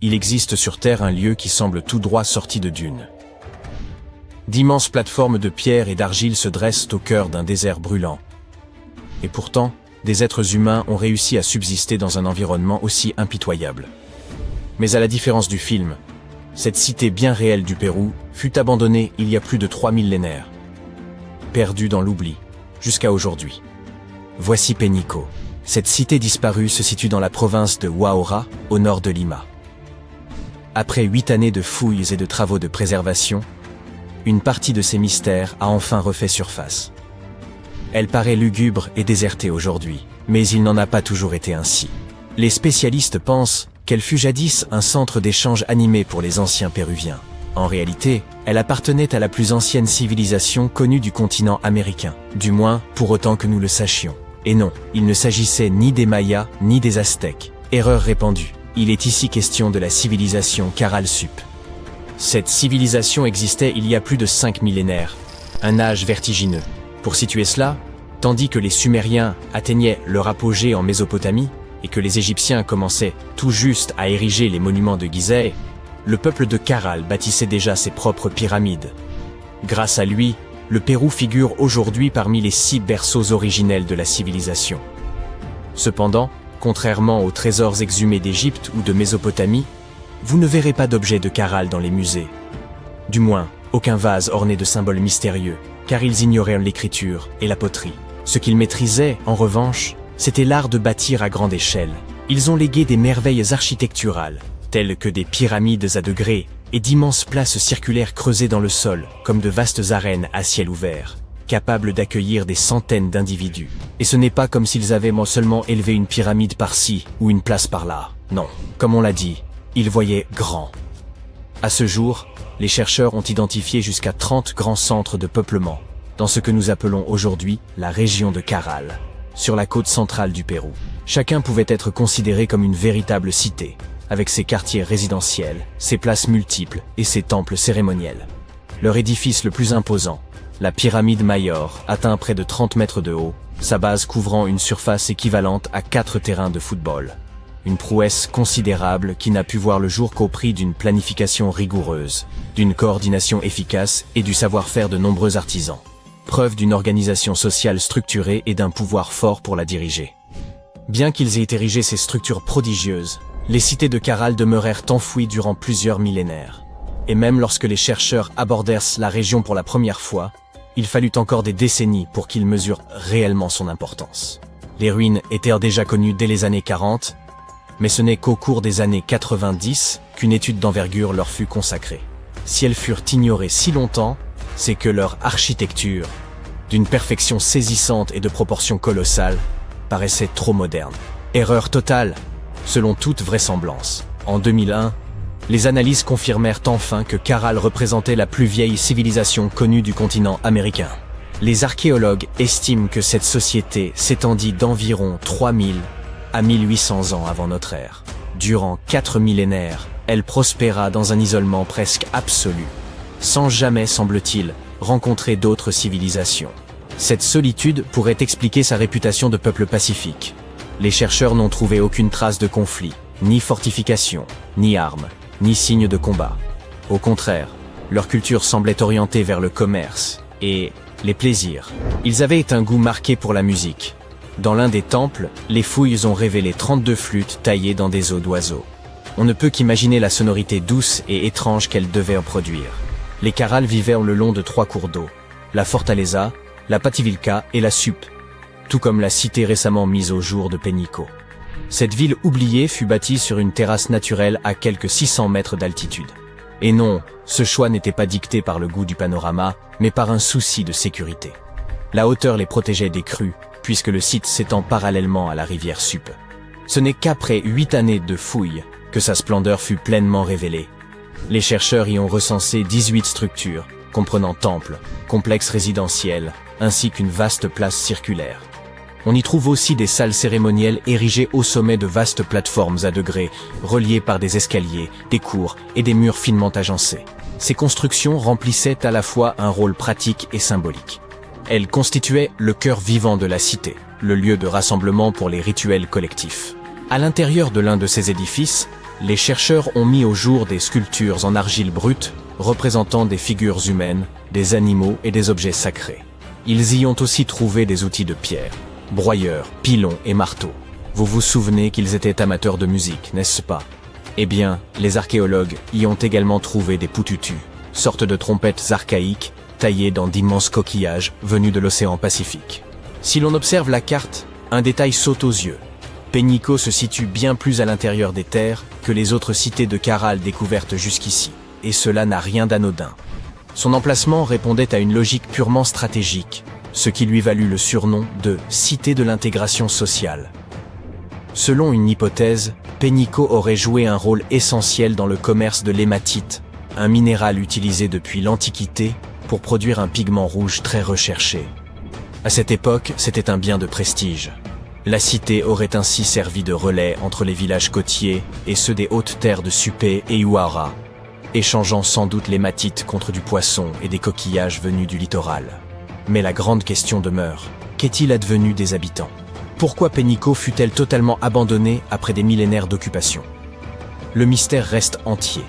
il existe sur Terre un lieu qui semble tout droit sorti de dunes. D'immenses plateformes de pierre et d'argile se dressent au cœur d'un désert brûlant. Et pourtant, des êtres humains ont réussi à subsister dans un environnement aussi impitoyable. Mais à la différence du film, cette cité bien réelle du Pérou fut abandonnée il y a plus de 3 millénaires. Perdue dans l'oubli, jusqu'à aujourd'hui. Voici Pénico. Cette cité disparue se situe dans la province de Huaura, au nord de Lima. Après 8 années de fouilles et de travaux de préservation, une partie de ses mystères a enfin refait surface. Elle paraît lugubre et désertée aujourd'hui, mais il n'en a pas toujours été ainsi. Les spécialistes pensent qu'elle fut jadis un centre d'échange animé pour les anciens Péruviens. En réalité, elle appartenait à la plus ancienne civilisation connue du continent américain, du moins pour autant que nous le sachions. Et non, il ne s'agissait ni des Mayas ni des Aztèques. Erreur répandue. Il est ici question de la civilisation Caral Sup. Cette civilisation existait il y a plus de 5 millénaires, un âge vertigineux. Pour situer cela, tandis que les Sumériens atteignaient leur apogée en Mésopotamie et que les Égyptiens commençaient tout juste à ériger les monuments de Gizeh, le peuple de Caral bâtissait déjà ses propres pyramides. Grâce à lui, le Pérou figure aujourd'hui parmi les 6 berceaux originels de la civilisation. Cependant, contrairement aux trésors exhumés d'Égypte ou de Mésopotamie, vous ne verrez pas d'objets de Caral dans les musées. Du moins, aucun vase orné de symboles mystérieux, car ils ignoraient l'écriture et la poterie. Ce qu'ils maîtrisaient, en revanche, c'était l'art de bâtir à grande échelle. Ils ont légué des merveilles architecturales, telles que des pyramides à degrés et d'immenses places circulaires creusées dans le sol, comme de vastes arènes à ciel ouvert, capables d'accueillir des centaines d'individus. Et ce n'est pas comme s'ils avaient seulement élevé une pyramide par-ci ou une place par-là. Non, comme on l'a dit, ils voyaient grand. À ce jour, les chercheurs ont identifié jusqu'à 30 grands centres de peuplement, dans ce que nous appelons aujourd'hui la région de Caral, sur la côte centrale du Pérou. Chacun pouvait être considéré comme une véritable cité, avec ses quartiers résidentiels, ses places multiples et ses temples cérémoniels. Leur édifice le plus imposant, la pyramide Mayor, atteint près de 30 mètres de haut, sa base couvrant une surface équivalente à 4 terrains de football. Une prouesse considérable qui n'a pu voir le jour qu'au prix d'une planification rigoureuse, d'une coordination efficace et du savoir-faire de nombreux artisans. Preuve d'une organisation sociale structurée et d'un pouvoir fort pour la diriger. Bien qu'ils aient érigé ces structures prodigieuses, les cités de Caral demeurèrent enfouies durant plusieurs millénaires. Et même lorsque les chercheurs abordèrent la région pour la première fois, il fallut encore des décennies pour qu'ils mesurent réellement son importance. Les ruines étaient déjà connues dès les années 40, mais ce n'est qu'au cours des années 90 qu'une étude d'envergure leur fut consacrée. Si elles furent ignorées si longtemps, c'est que leur architecture, d'une perfection saisissante et de proportions colossales, paraissait trop moderne. Erreur totale, selon toute vraisemblance. En 2001, les analyses confirmèrent enfin que Caral représentait la plus vieille civilisation connue du continent américain. Les archéologues estiment que cette société s'étendit d'environ 3000 à 1800 ans avant notre ère. Durant 4 millénaires, elle prospéra dans un isolement presque absolu, sans jamais, semble-t-il, rencontrer d'autres civilisations. Cette solitude pourrait expliquer sa réputation de peuple pacifique. Les chercheurs n'ont trouvé aucune trace de conflit, ni fortification, ni armes, ni signe de combat. Au contraire, leur culture semblait orientée vers le commerce et les plaisirs. Ils avaient un goût marqué pour la musique. Dans l'un des temples, les fouilles ont révélé 32 flûtes taillées dans des os d'oiseaux. On ne peut qu'imaginer la sonorité douce et étrange qu'elles devaient en produire. Les Caral vivaient le long de 3 cours d'eau, la Fortaleza, la Pativilca et la Sup, tout comme la cité récemment mise au jour de Pénico. Cette ville oubliée fut bâtie sur une terrasse naturelle à quelques 600 mètres d'altitude. Et non, ce choix n'était pas dicté par le goût du panorama, mais par un souci de sécurité. La hauteur les protégeait des crues, puisque le site s'étend parallèlement à la rivière Sup. Ce n'est qu'après 8 années de fouilles que sa splendeur fut pleinement révélée. Les chercheurs y ont recensé 18 structures, comprenant temples, complexes résidentiels, ainsi qu'une vaste place circulaire. On y trouve aussi des salles cérémonielles érigées au sommet de vastes plateformes à degrés, reliées par des escaliers, des cours et des murs finement agencés. Ces constructions remplissaient à la fois un rôle pratique et symbolique. Elles constituaient le cœur vivant de la cité, le lieu de rassemblement pour les rituels collectifs. À l'intérieur de l'un de ces édifices, Les chercheurs ont mis au jour des sculptures en argile brute, représentant des figures humaines, des animaux et des objets sacrés. Ils y ont aussi trouvé des outils de pierre, broyeurs, pilons et marteaux. Vous vous souvenez qu'ils étaient amateurs de musique, n'est-ce pas? Eh bien, les archéologues y ont également trouvé des pututus, sortes de trompettes archaïques, taillées dans d'immenses coquillages venus de l'océan Pacifique. Si l'on observe la carte, un détail saute aux yeux. Pénico se situe bien plus à l'intérieur des terres que les autres cités de Caral découvertes jusqu'ici, et cela n'a rien d'anodin. Son emplacement répondait à une logique purement stratégique, ce qui lui valut le surnom de « cité de l'intégration sociale ». Selon une hypothèse, Pénico aurait joué un rôle essentiel dans le commerce de l'hématite, un minéral utilisé depuis l'Antiquité pour produire un pigment rouge très recherché. À cette époque, c'était un bien de prestige. La cité aurait ainsi servi de relais entre les villages côtiers et ceux des hautes terres de Supé et Huara, échangeant sans doute l'hématite contre du poisson et des coquillages venus du littoral. Mais la grande question demeure, qu'est-il advenu des habitants? Pourquoi Pénico fut-elle totalement abandonnée après des millénaires d'occupation? Le mystère reste entier.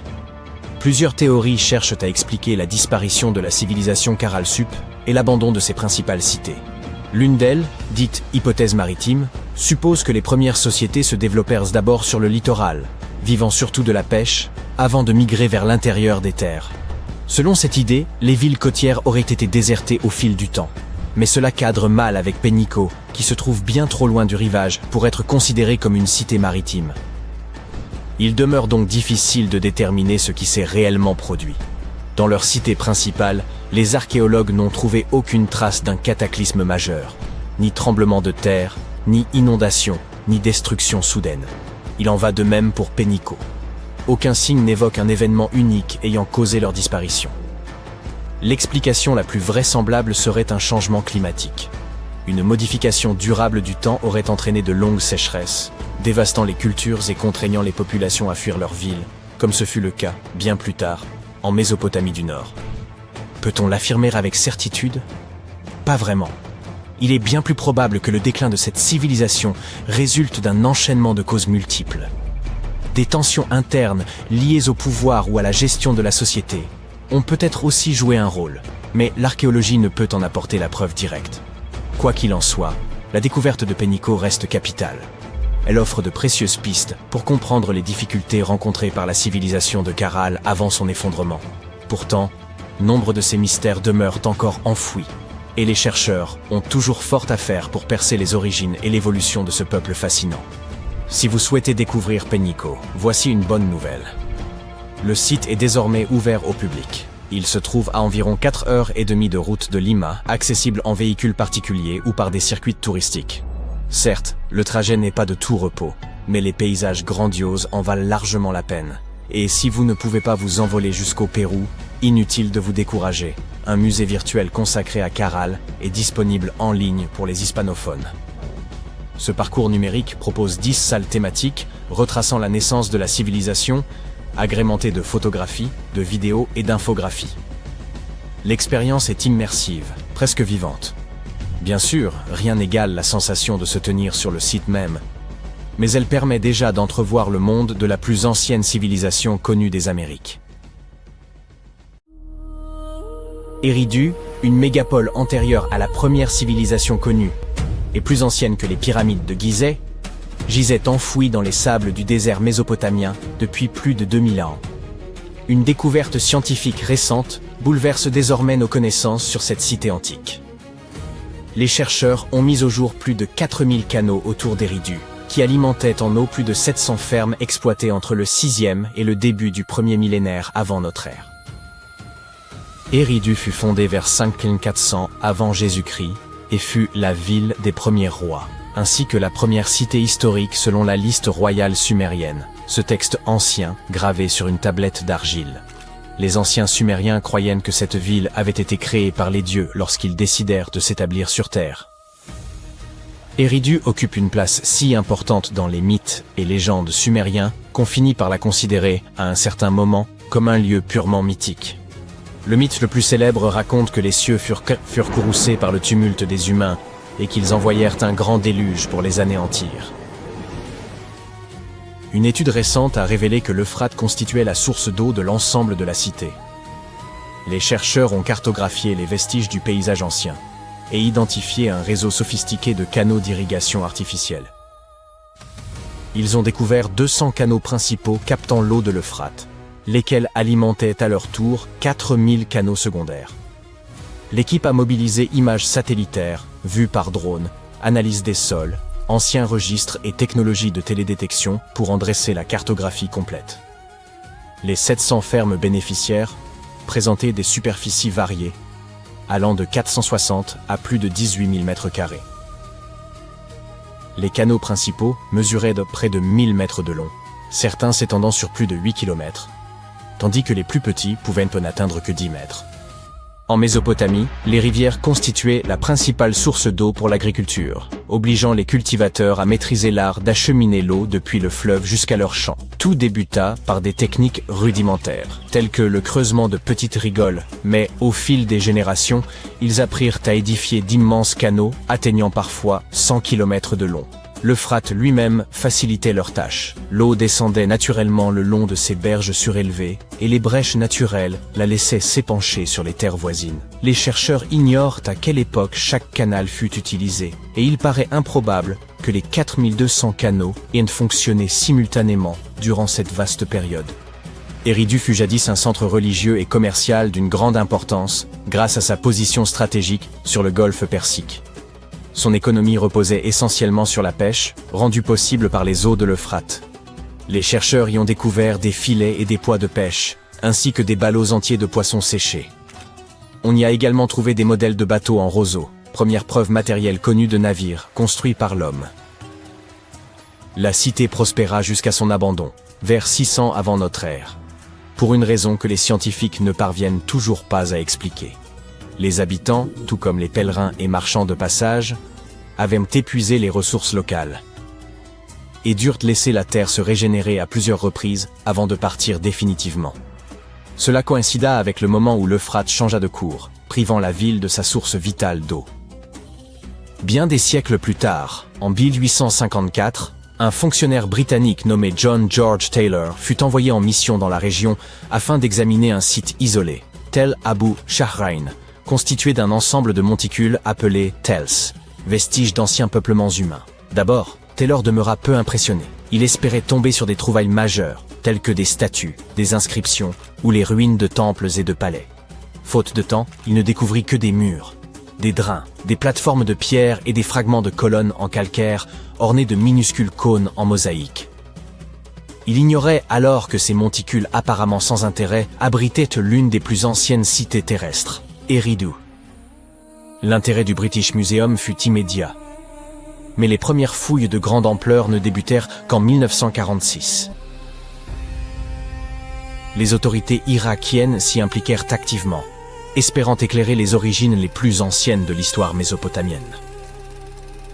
Plusieurs théories cherchent à expliquer la disparition de la civilisation Caral-Sup et l'abandon de ses principales cités. L'une d'elles, dite hypothèse maritime, suppose que les premières sociétés se développèrent d'abord sur le littoral, vivant surtout de la pêche, avant de migrer vers l'intérieur des terres. Selon cette idée, les villes côtières auraient été désertées au fil du temps. Mais cela cadre mal avec Pénico, qui se trouve bien trop loin du rivage pour être considéré comme une cité maritime. Il demeure donc difficile de déterminer ce qui s'est réellement produit. Dans leur cité principale, les archéologues n'ont trouvé aucune trace d'un cataclysme majeur, ni tremblement de terre, ni inondation, ni destruction soudaine. Il en va de même pour Pénico. Aucun signe n'évoque un événement unique ayant causé leur disparition. L'explication la plus vraisemblable serait un changement climatique. Une modification durable du temps aurait entraîné de longues sécheresses, dévastant les cultures et contraignant les populations à fuir leurs villes, comme ce fut le cas, bien plus tard, en Mésopotamie du Nord. Peut-on l'affirmer avec certitude? Pas vraiment. Il est bien plus probable que le déclin de cette civilisation résulte d'un enchaînement de causes multiples. Des tensions internes liées au pouvoir ou à la gestion de la société ont peut-être aussi joué un rôle, mais l'archéologie ne peut en apporter la preuve directe. Quoi qu'il en soit, la découverte de Pénico reste capitale. Elle offre de précieuses pistes pour comprendre les difficultés rencontrées par la civilisation de Caral avant son effondrement. Pourtant, nombre de ces mystères demeurent encore enfouis, et les chercheurs ont toujours fort à faire pour percer les origines et l'évolution de ce peuple fascinant. Si vous souhaitez découvrir Pénico, voici une bonne nouvelle. Le site est désormais ouvert au public. Il se trouve à environ 4h30 de route de Lima, accessible en véhicule particulier ou par des circuits touristiques. Certes, le trajet n'est pas de tout repos, mais les paysages grandioses en valent largement la peine. Et si vous ne pouvez pas vous envoler jusqu'au Pérou, inutile de vous décourager. Un musée virtuel consacré à Caral est disponible en ligne pour les hispanophones. Ce parcours numérique propose 10 salles thématiques retraçant la naissance de la civilisation, agrémenté de photographies, de vidéos et d'infographies. L'expérience est immersive, presque vivante. Bien sûr, rien n'égale la sensation de se tenir sur le site même, mais elle permet déjà d'entrevoir le monde de la plus ancienne civilisation connue des Amériques. Eridu, une mégapole antérieure à la première civilisation connue, et plus ancienne que les pyramides de Gizeh, gisait enfouie dans les sables du désert mésopotamien depuis plus de 2000 ans. Une découverte scientifique récente bouleverse désormais nos connaissances sur cette cité antique. Les chercheurs ont mis au jour plus de 4000 canaux autour d'Eridu, qui alimentaient en eau plus de 700 fermes exploitées entre le 6e et le début du 1er millénaire avant notre ère. Eridu fut fondée vers 5400 avant Jésus-Christ et fut la ville des premiers rois, ainsi que la première cité historique selon la liste royale sumérienne, ce texte ancien gravé sur une tablette d'argile. Les anciens Sumériens croyaient que cette ville avait été créée par les dieux lorsqu'ils décidèrent de s'établir sur Terre. Eridu occupe une place si importante dans les mythes et légendes sumériens qu'on finit par la considérer, à un certain moment, comme un lieu purement mythique. Le mythe le plus célèbre raconte que les cieux furent courroucés par le tumulte des humains et qu'ils envoyèrent un grand déluge pour les anéantir. Une étude récente a révélé que l'Euphrate constituait la source d'eau de l'ensemble de la cité. Les chercheurs ont cartographié les vestiges du paysage ancien et identifié un réseau sophistiqué de canaux d'irrigation artificielle. Ils ont découvert 200 canaux principaux captant l'eau de l'Euphrate, lesquels alimentaient à leur tour 4000 canaux secondaires. L'équipe a mobilisé images satellitaires, vues par drone, analyse des sols, anciens registres et technologies de télédétection pour en dresser la cartographie complète. Les 700 fermes bénéficiaires présentaient des superficies variées, allant de 460 à plus de 18 000 m². Les canaux principaux mesuraient de près de 1000 mètres de long, certains s'étendant sur plus de 8 km, tandis que les plus petits pouvaient n'atteindre que 10 mètres. En Mésopotamie, les rivières constituaient la principale source d'eau pour l'agriculture, obligeant les cultivateurs à maîtriser l'art d'acheminer l'eau depuis le fleuve jusqu'à leurs champs. Tout débuta par des techniques rudimentaires, telles que le creusement de petites rigoles, mais au fil des générations, ils apprirent à édifier d'immenses canaux, atteignant parfois 100 km de long. L'Euphrate lui-même facilitait leurs tâches. L'eau descendait naturellement le long de ces berges surélevées, et les brèches naturelles la laissaient s'épancher sur les terres voisines. Les chercheurs ignorent à quelle époque chaque canal fut utilisé, et il paraît improbable que les 4200 canaux aient fonctionné simultanément durant cette vaste période. Eridu fut jadis un centre religieux et commercial d'une grande importance, grâce à sa position stratégique sur le golfe Persique. Son économie reposait essentiellement sur la pêche, rendue possible par les eaux de l'Euphrate. Les chercheurs y ont découvert des filets et des poids de pêche, ainsi que des ballots entiers de poissons séchés. On y a également trouvé des modèles de bateaux en roseau, première preuve matérielle connue de navires construits par l'homme. La cité prospéra jusqu'à son abandon, vers 600 avant notre ère, pour une raison que les scientifiques ne parviennent toujours pas à expliquer. Les habitants, tout comme les pèlerins et marchands de passage, avaient épuisé les ressources locales et durent laisser la terre se régénérer à plusieurs reprises avant de partir définitivement. Cela coïncida avec le moment où l'Euphrate changea de cours, privant la ville de sa source vitale d'eau. Bien des siècles plus tard, en 1854, un fonctionnaire britannique nommé John George Taylor fut envoyé en mission dans la région afin d'examiner un site isolé, Tel Abu Shahrain, constitué d'un ensemble de monticules appelés Tels, vestiges d'anciens peuplements humains. D'abord, Taylor demeura peu impressionné. Il espérait tomber sur des trouvailles majeures, telles que des statues, des inscriptions ou les ruines de temples et de palais. Faute de temps, il ne découvrit que des murs, des drains, des plateformes de pierre et des fragments de colonnes en calcaire ornés de minuscules cônes en mosaïque. Il ignorait alors que ces monticules apparemment sans intérêt abritaient l'une des plus anciennes cités terrestres, Eridu. L'intérêt du British Museum fut immédiat, mais les premières fouilles de grande ampleur ne débutèrent qu'en 1946. Les autorités irakiennes s'y impliquèrent activement, espérant éclairer les origines les plus anciennes de l'histoire mésopotamienne.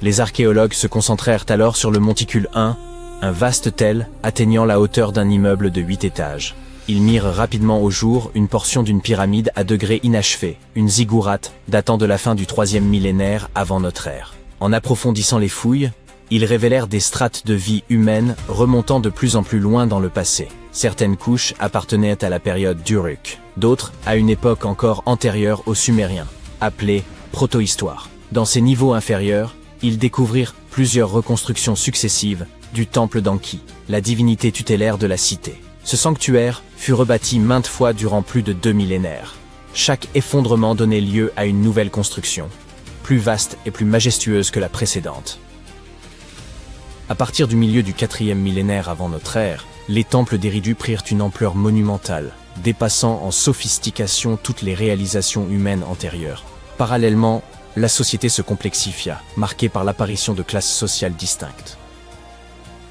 Les archéologues se concentrèrent alors sur le monticule 1, un vaste tel atteignant la hauteur d'un immeuble de 8 étages. Ils mirent rapidement au jour une portion d'une pyramide à degrés inachevés, une ziggourate datant de la fin du 3e millénaire avant notre ère. En approfondissant les fouilles, ils révélèrent des strates de vie humaine remontant de plus en plus loin dans le passé. Certaines couches appartenaient à la période d'Uruk, d'autres à une époque encore antérieure aux Sumériens, appelée protohistoire. Dans ces niveaux inférieurs, ils découvrirent plusieurs reconstructions successives du temple d'Anki, la divinité tutélaire de la cité. Ce sanctuaire fut rebâti maintes fois durant plus de 2 millénaires. Chaque effondrement donnait lieu à une nouvelle construction, plus vaste et plus majestueuse que la précédente. À partir du milieu du 4e millénaire avant notre ère, les temples d'Eridu prirent une ampleur monumentale, dépassant en sophistication toutes les réalisations humaines antérieures. Parallèlement, la société se complexifia, marquée par l'apparition de classes sociales distinctes.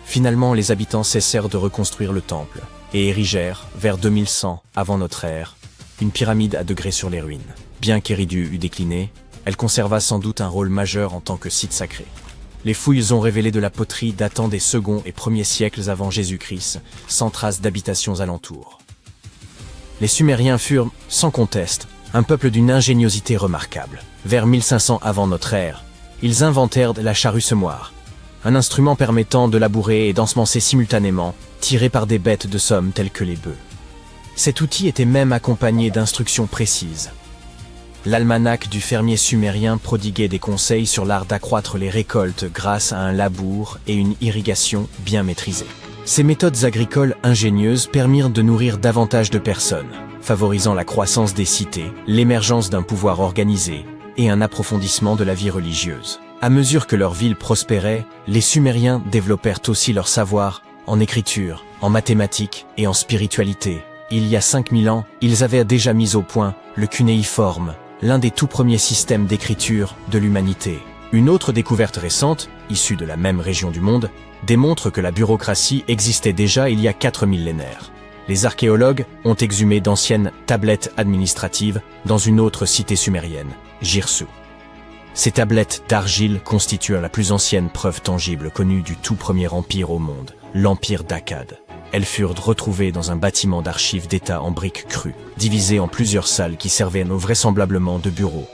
Finalement, les habitants cessèrent de reconstruire le temple et érigèrent, vers 2100 avant notre ère, une pyramide à degrés sur les ruines. Bien qu'Eridu eût décliné, elle conserva sans doute un rôle majeur en tant que site sacré. Les fouilles ont révélé de la poterie datant des seconds et premiers siècles avant Jésus-Christ, sans trace d'habitations alentours. Les Sumériens furent, sans conteste, un peuple d'une ingéniosité remarquable. Vers 1500 avant notre ère, ils inventèrent la charrue semoir, un instrument permettant de labourer et d'ensemencer simultanément, tiré par des bêtes de somme telles que les bœufs. Cet outil était même accompagné d'instructions précises. L'almanach du fermier sumérien prodiguait des conseils sur l'art d'accroître les récoltes grâce à un labour et une irrigation bien maîtrisée. Ces méthodes agricoles ingénieuses permirent de nourrir davantage de personnes, favorisant la croissance des cités, l'émergence d'un pouvoir organisé et un approfondissement de la vie religieuse. À mesure que leur ville prospérait, les Sumériens développèrent aussi leur savoir en écriture, en mathématiques et en spiritualité. Il y a 5000 ans, ils avaient déjà mis au point le cunéiforme, l'un des tout premiers systèmes d'écriture de l'humanité. Une autre découverte récente, issue de la même région du monde, démontre que la bureaucratie existait déjà il y a 4 millénaires. Les archéologues ont exhumé d'anciennes tablettes administratives dans une autre cité sumérienne, Girsu. Ces tablettes d'argile constituent la plus ancienne preuve tangible connue du tout premier empire au monde, l'empire d'Akkad. Elles furent retrouvées dans un bâtiment d'archives d'État en briques crues, divisé en plusieurs salles qui servaient vraisemblablement de bureaux.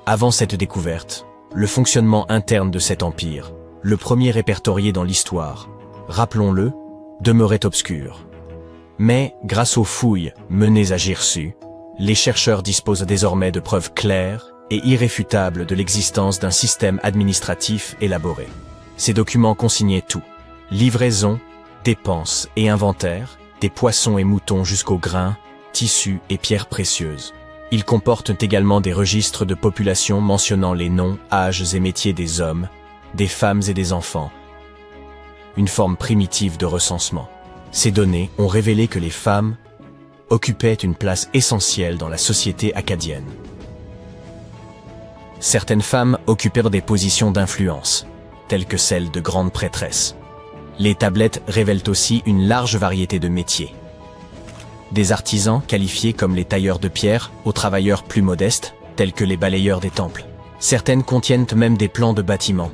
Avant cette découverte, le fonctionnement interne de cet empire, le premier répertorié dans l'histoire, rappelons-le, demeurait obscur. Mais, grâce aux fouilles menées à Girsu, les chercheurs disposent désormais de preuves claires et irréfutables de l'existence d'un système administratif élaboré. Ces documents consignaient tout, livraison, dépenses et inventaire, des poissons et moutons jusqu'aux grains, tissus et pierres précieuses. Ils comportent également des registres de population mentionnant les noms, âges et métiers des hommes, des femmes et des enfants. Une forme primitive de recensement. Ces données ont révélé que les femmes occupaient une place essentielle dans la société akkadienne. Certaines femmes occupèrent des positions d'influence, telles que celles de grandes prêtresses. Les tablettes révèlent aussi une large variété de métiers. Des artisans qualifiés comme les tailleurs de pierre aux travailleurs plus modestes, tels que les balayeurs des temples. Certaines contiennent même des plans de bâtiments,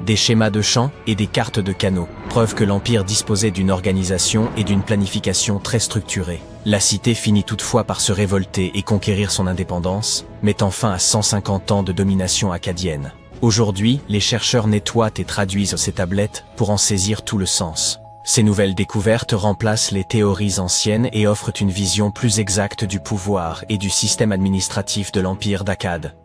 des schémas de champs et des cartes de canaux, preuve que l'Empire disposait d'une organisation et d'une planification très structurée. La cité finit toutefois par se révolter et conquérir son indépendance, mettant fin à 150 ans de domination akkadienne. Aujourd'hui, les chercheurs nettoient et traduisent ces tablettes pour en saisir tout le sens. Ces nouvelles découvertes remplacent les théories anciennes et offrent une vision plus exacte du pouvoir et du système administratif de l'Empire d'Akkad.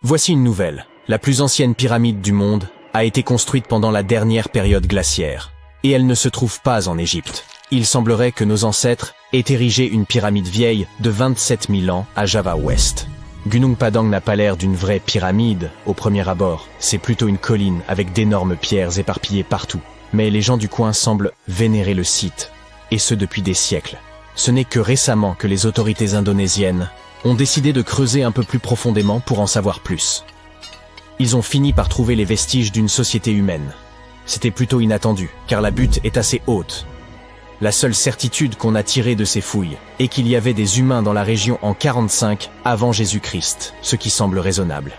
Voici une nouvelle. La plus ancienne pyramide du monde a été construite pendant la dernière période glaciaire, et elle ne se trouve pas en Égypte. Il semblerait que nos ancêtres aient érigé une pyramide vieille de 27 000 ans à Java Ouest. Gunung Padang n'a pas l'air d'une vraie pyramide au premier abord, c'est plutôt une colline avec d'énormes pierres éparpillées partout. Mais les gens du coin semblent vénérer le site, et ce depuis des siècles. Ce n'est que récemment que les autorités indonésiennes ont décidé de creuser un peu plus profondément pour en savoir plus. Ils ont fini par trouver les vestiges d'une société humaine. C'était plutôt inattendu, car la butte est assez haute. La seule certitude qu'on a tirée de ces fouilles est qu'il y avait des humains dans la région en 45 avant Jésus-Christ, ce qui semble raisonnable.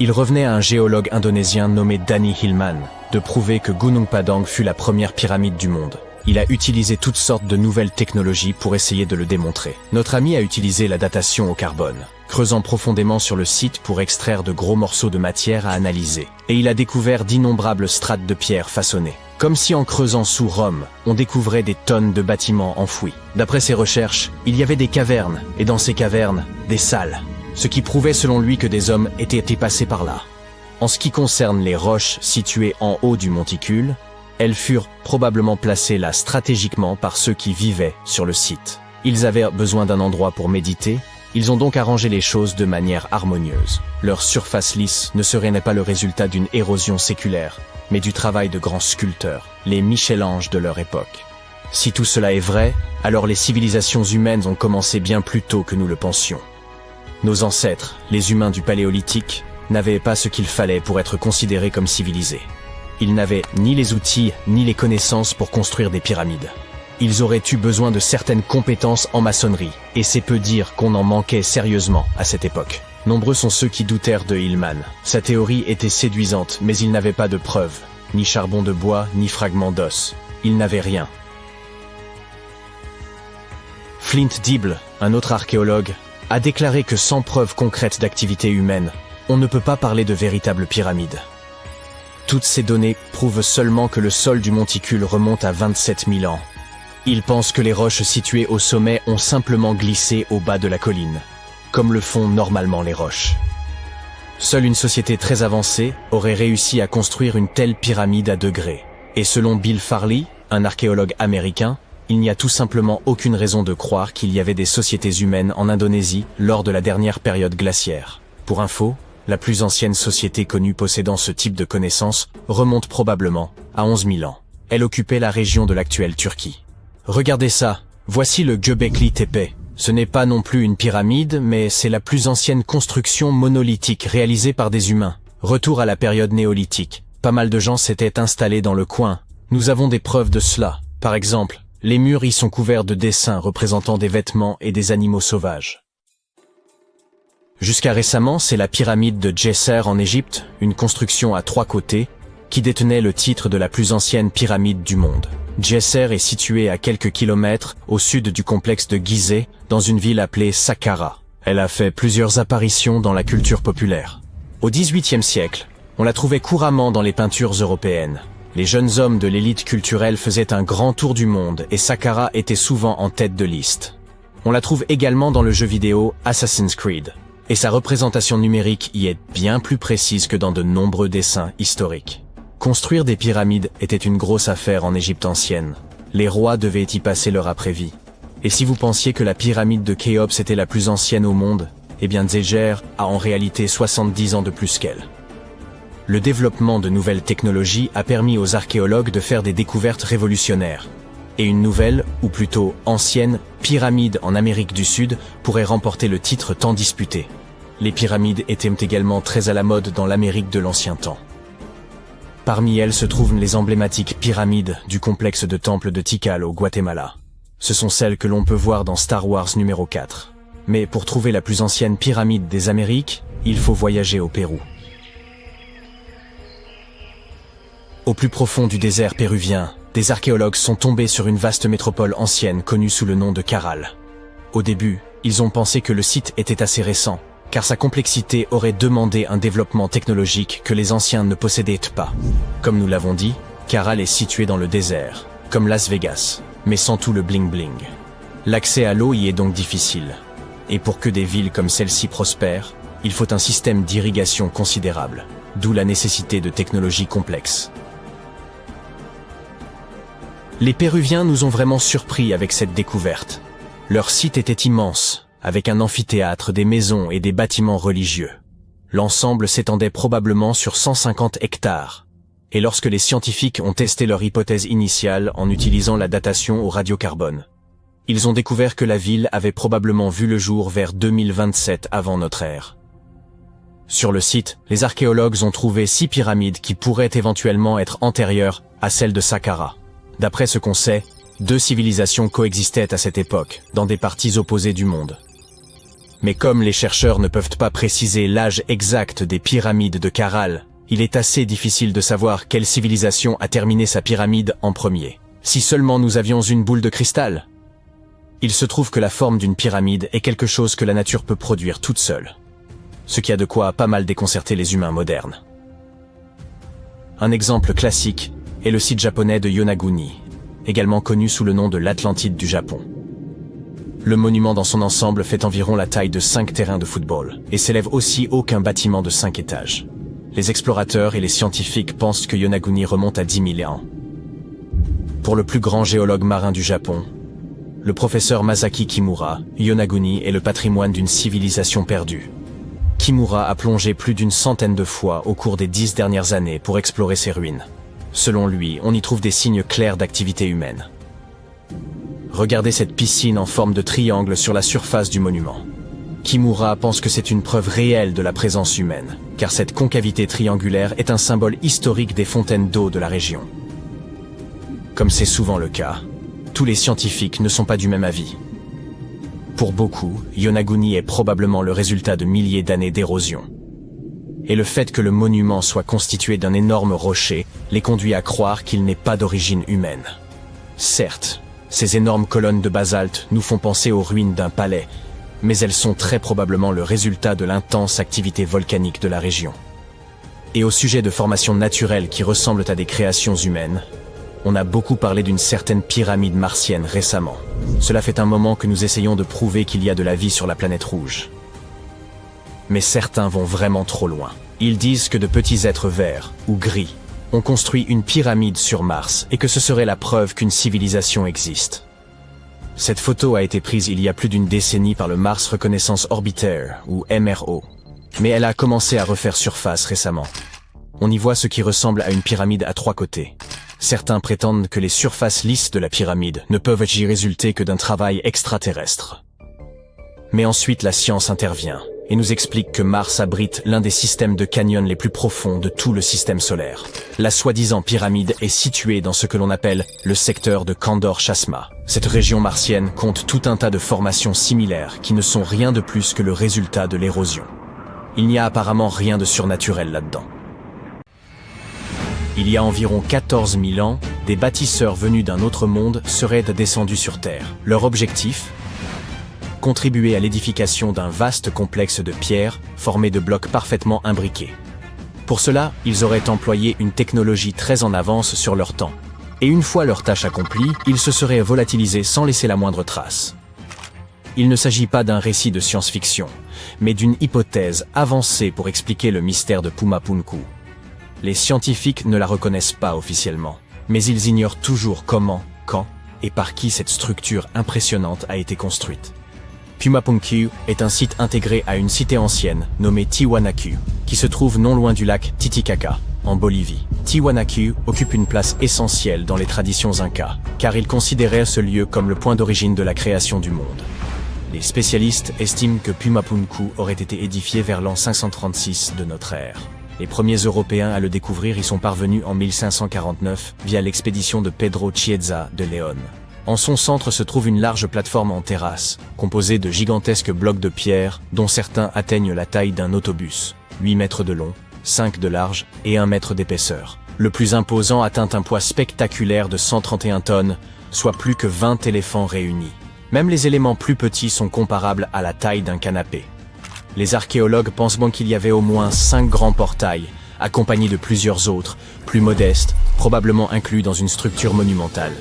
Il revenait à un géologue indonésien nommé Danny Hillman de prouver que Gunung Padang fut la première pyramide du monde. Il a utilisé toutes sortes de nouvelles technologies pour essayer de le démontrer. Notre ami a utilisé la datation au carbone, creusant profondément sur le site pour extraire de gros morceaux de matière à analyser. Et il a découvert d'innombrables strates de pierre façonnées. Comme si en creusant sous Rome, on découvrait des tonnes de bâtiments enfouis. D'après ses recherches, il y avait des cavernes, et dans ces cavernes, des salles. Ce qui prouvait selon lui que des hommes étaient passés par là. En ce qui concerne les roches situées en haut du monticule, elles furent probablement placées là stratégiquement par ceux qui vivaient sur le site. Ils avaient besoin d'un endroit pour méditer, ils ont donc arrangé les choses de manière harmonieuse. Leur surface lisse ne serait pas le résultat d'une érosion séculaire, mais du travail de grands sculpteurs, les Michel-Ange de leur époque. Si tout cela est vrai, alors les civilisations humaines ont commencé bien plus tôt que nous le pensions. Nos ancêtres, les humains du Paléolithique, n'avaient pas ce qu'il fallait pour être considérés comme civilisés. Ils n'avaient ni les outils ni les connaissances pour construire des pyramides. Ils auraient eu besoin de certaines compétences en maçonnerie, et c'est peu dire qu'on en manquait sérieusement à cette époque. Nombreux sont ceux qui doutèrent de Hillman. Sa théorie était séduisante, mais il n'avait pas de preuves, ni charbon de bois, ni fragments d'os. Il n'avait rien. Flint Dibble, un autre archéologue, a déclaré que sans preuve concrète d'activité humaine, on ne peut pas parler de véritable pyramide. Toutes ces données prouvent seulement que le sol du monticule remonte à 27 000 ans. Ils pensent que les roches situées au sommet ont simplement glissé au bas de la colline, comme le font normalement les roches. Seule une société très avancée aurait réussi à construire une telle pyramide à degrés. Et selon Bill Farley, un archéologue américain, il n'y a tout simplement aucune raison de croire qu'il y avait des sociétés humaines en Indonésie lors de la dernière période glaciaire. Pour info, la plus ancienne société connue possédant ce type de connaissances remonte probablement à 11 000 ans. Elle occupait la région de l'actuelle Turquie. Regardez ça, voici le Göbekli Tepe. Ce n'est pas non plus une pyramide, mais c'est la plus ancienne construction monolithique réalisée par des humains. Retour à la période néolithique. Pas mal de gens s'étaient installés dans le coin. Nous avons des preuves de cela. Par exemple, les murs y sont couverts de dessins représentant des vêtements et des animaux sauvages. Jusqu'à récemment, c'est la pyramide de Djesser en Égypte, une construction à 3 côtés, qui détenait le titre de la plus ancienne pyramide du monde. Djesser est située à quelques kilomètres au sud du complexe de Gizeh, dans une ville appelée Saqqara. Elle a fait plusieurs apparitions dans la culture populaire. Au XVIIIe siècle, on la trouvait couramment dans les peintures européennes. Les jeunes hommes de l'élite culturelle faisaient un grand tour du monde et Saqqara était souvent en tête de liste. On la trouve également dans le jeu vidéo Assassin's Creed. Et sa représentation numérique y est bien plus précise que dans de nombreux dessins historiques. Construire des pyramides était une grosse affaire en Égypte ancienne. Les rois devaient y passer leur après-vie. Et si vous pensiez que la pyramide de Khéops était la plus ancienne au monde, eh bien Djeser a en réalité 70 ans de plus qu'elle. Le développement de nouvelles technologies a permis aux archéologues de faire des découvertes révolutionnaires. Et une nouvelle, ou plutôt ancienne, pyramide en Amérique du Sud pourrait remporter le titre tant disputé. Les pyramides étaient également très à la mode dans l'Amérique de l'ancien temps. Parmi elles se trouvent les emblématiques pyramides du complexe de temple de Tikal au Guatemala. Ce sont celles que l'on peut voir dans Star Wars numéro 4. Mais pour trouver la plus ancienne pyramide des Amériques, il faut voyager au Pérou. Au plus profond du désert péruvien, des archéologues sont tombés sur une vaste métropole ancienne connue sous le nom de Caral. Au début, ils ont pensé que le site était assez récent, car sa complexité aurait demandé un développement technologique que les anciens ne possédaient pas. Comme nous l'avons dit, Caral est situé dans le désert, comme Las Vegas, mais sans tout le bling-bling. L'accès à l'eau y est donc difficile. Et pour que des villes comme celle-ci prospèrent, il faut un système d'irrigation considérable, d'où la nécessité de technologies complexes. Les Péruviens nous ont vraiment surpris avec cette découverte. Leur site était immense, avec un amphithéâtre, des maisons et des bâtiments religieux. L'ensemble s'étendait probablement sur 150 hectares. Et lorsque les scientifiques ont testé leur hypothèse initiale en utilisant la datation au radiocarbone, ils ont découvert que la ville avait probablement vu le jour vers 2027 avant notre ère. Sur le site, les archéologues ont trouvé 6 pyramides qui pourraient éventuellement être antérieures à celle de Saqqara. D'après ce qu'on sait, 2 civilisations coexistaient à cette époque, dans des parties opposées du monde. Mais comme les chercheurs ne peuvent pas préciser l'âge exact des pyramides de Caral, il est assez difficile de savoir quelle civilisation a terminé sa pyramide en premier. Si seulement nous avions une boule de cristal. Il se trouve que la forme d'une pyramide est quelque chose que la nature peut produire toute seule. Ce qui a de quoi pas mal déconcerter les humains modernes. Un exemple classique est le site japonais de Yonaguni, également connu sous le nom de l'Atlantide du Japon. Le monument dans son ensemble fait environ la taille de 5 terrains de football, et s'élève aussi haut qu'un bâtiment de 5 étages. Les explorateurs et les scientifiques pensent que Yonaguni remonte à 10 000 ans. Pour le plus grand géologue marin du Japon, le professeur Masaki Kimura, Yonaguni est le patrimoine d'une civilisation perdue. Kimura a plongé plus d'une centaine de fois au cours des 10 dernières années pour explorer ces ruines. Selon lui, on y trouve des signes clairs d'activité humaine. Regardez cette piscine en forme de triangle sur la surface du monument. Kimura pense que c'est une preuve réelle de la présence humaine, car cette concavité triangulaire est un symbole historique des fontaines d'eau de la région. Comme c'est souvent le cas, tous les scientifiques ne sont pas du même avis. Pour beaucoup, Yonaguni est probablement le résultat de milliers d'années d'érosion. Et le fait que le monument soit constitué d'un énorme rocher les conduit à croire qu'il n'est pas d'origine humaine. Certes, ces énormes colonnes de basalte nous font penser aux ruines d'un palais, mais elles sont très probablement le résultat de l'intense activité volcanique de la région. Et au sujet de formations naturelles qui ressemblent à des créations humaines, on a beaucoup parlé d'une certaine pyramide martienne récemment. Cela fait un moment que nous essayons de prouver qu'il y a de la vie sur la planète rouge. Mais certains vont vraiment trop loin. Ils disent que de petits êtres verts ou gris ont construit une pyramide sur Mars et que ce serait la preuve qu'une civilisation existe. Cette photo a été prise il y a plus d'une décennie par le Mars Reconnaissance Orbiter, ou MRO. Mais elle a commencé à refaire surface récemment. On y voit ce qui ressemble à une pyramide à 3 côtés. Certains prétendent que les surfaces lisses de la pyramide ne peuvent y résulter que d'un travail extraterrestre. Mais ensuite la science intervient et nous explique que Mars abrite l'un des systèmes de canyons les plus profonds de tout le système solaire. La soi-disant pyramide est située dans ce que l'on appelle le secteur de Kandor-Chasma. Cette région martienne compte tout un tas de formations similaires qui ne sont rien de plus que le résultat de l'érosion. Il n'y a apparemment rien de surnaturel là-dedans. Il y a environ 14 000 ans, des bâtisseurs venus d'un autre monde seraient descendus sur Terre. Leur objectif ? Contribuer à l'édification d'un vaste complexe de pierres formé de blocs parfaitement imbriqués. Pour cela, ils auraient employé une technologie très en avance sur leur temps. Et une fois leur tâche accomplie, ils se seraient volatilisés sans laisser la moindre trace. Il ne s'agit pas d'un récit de science-fiction, mais d'une hypothèse avancée pour expliquer le mystère de Pumapunku. Les scientifiques ne la reconnaissent pas officiellement, mais ils ignorent toujours comment, quand et par qui cette structure impressionnante a été construite. Pumapunku est un site intégré à une cité ancienne nommée Tiwanaku, qui se trouve non loin du lac Titicaca, en Bolivie. Tiwanaku occupe une place essentielle dans les traditions incas, car ils considéraient ce lieu comme le point d'origine de la création du monde. Les spécialistes estiment que Pumapunku aurait été édifié vers l'an 536 de notre ère. Les premiers Européens à le découvrir y sont parvenus en 1549 via l'expédition de Pedro Chieza de León. En son centre se trouve une large plateforme en terrasse, composée de gigantesques blocs de pierre, dont certains atteignent la taille d'un autobus, 8 mètres de long, 5 de large et 1 mètre d'épaisseur. Le plus imposant atteint un poids spectaculaire de 131 tonnes, soit plus que 20 éléphants réunis. Même les éléments plus petits sont comparables à la taille d'un canapé. Les archéologues pensent bon qu'il y avait au moins 5 grands portails, accompagnés de plusieurs autres, plus modestes, probablement inclus dans une structure monumentale.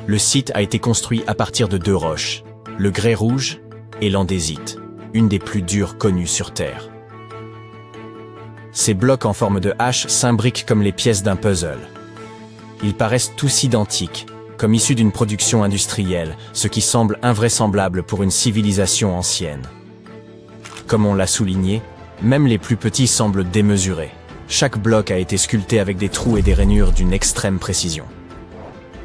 Le site a été construit à partir de 2 roches, le grès rouge et l'andésite, une des plus dures connues sur Terre. Ces blocs en forme de hache s'imbriquent comme les pièces d'un puzzle. Ils paraissent tous identiques, comme issus d'une production industrielle, ce qui semble invraisemblable pour une civilisation ancienne. Comme on l'a souligné, même les plus petits semblent démesurés. Chaque bloc a été sculpté avec des trous et des rainures d'une extrême précision.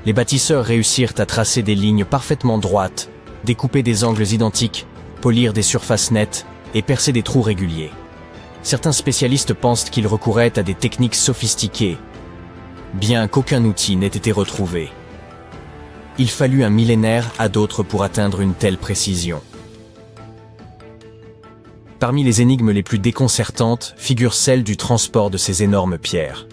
Les bâtisseurs réussirent à tracer des lignes parfaitement droites, découper des angles identiques, polir des surfaces nettes et percer des trous réguliers. Certains spécialistes pensent qu'ils recouraient à des techniques sophistiquées, bien qu'aucun outil n'ait été retrouvé. Il fallut un millénaire à d'autres pour atteindre une telle précision. Parmi les énigmes les plus déconcertantes figure celle du transport de ces énormes pierres.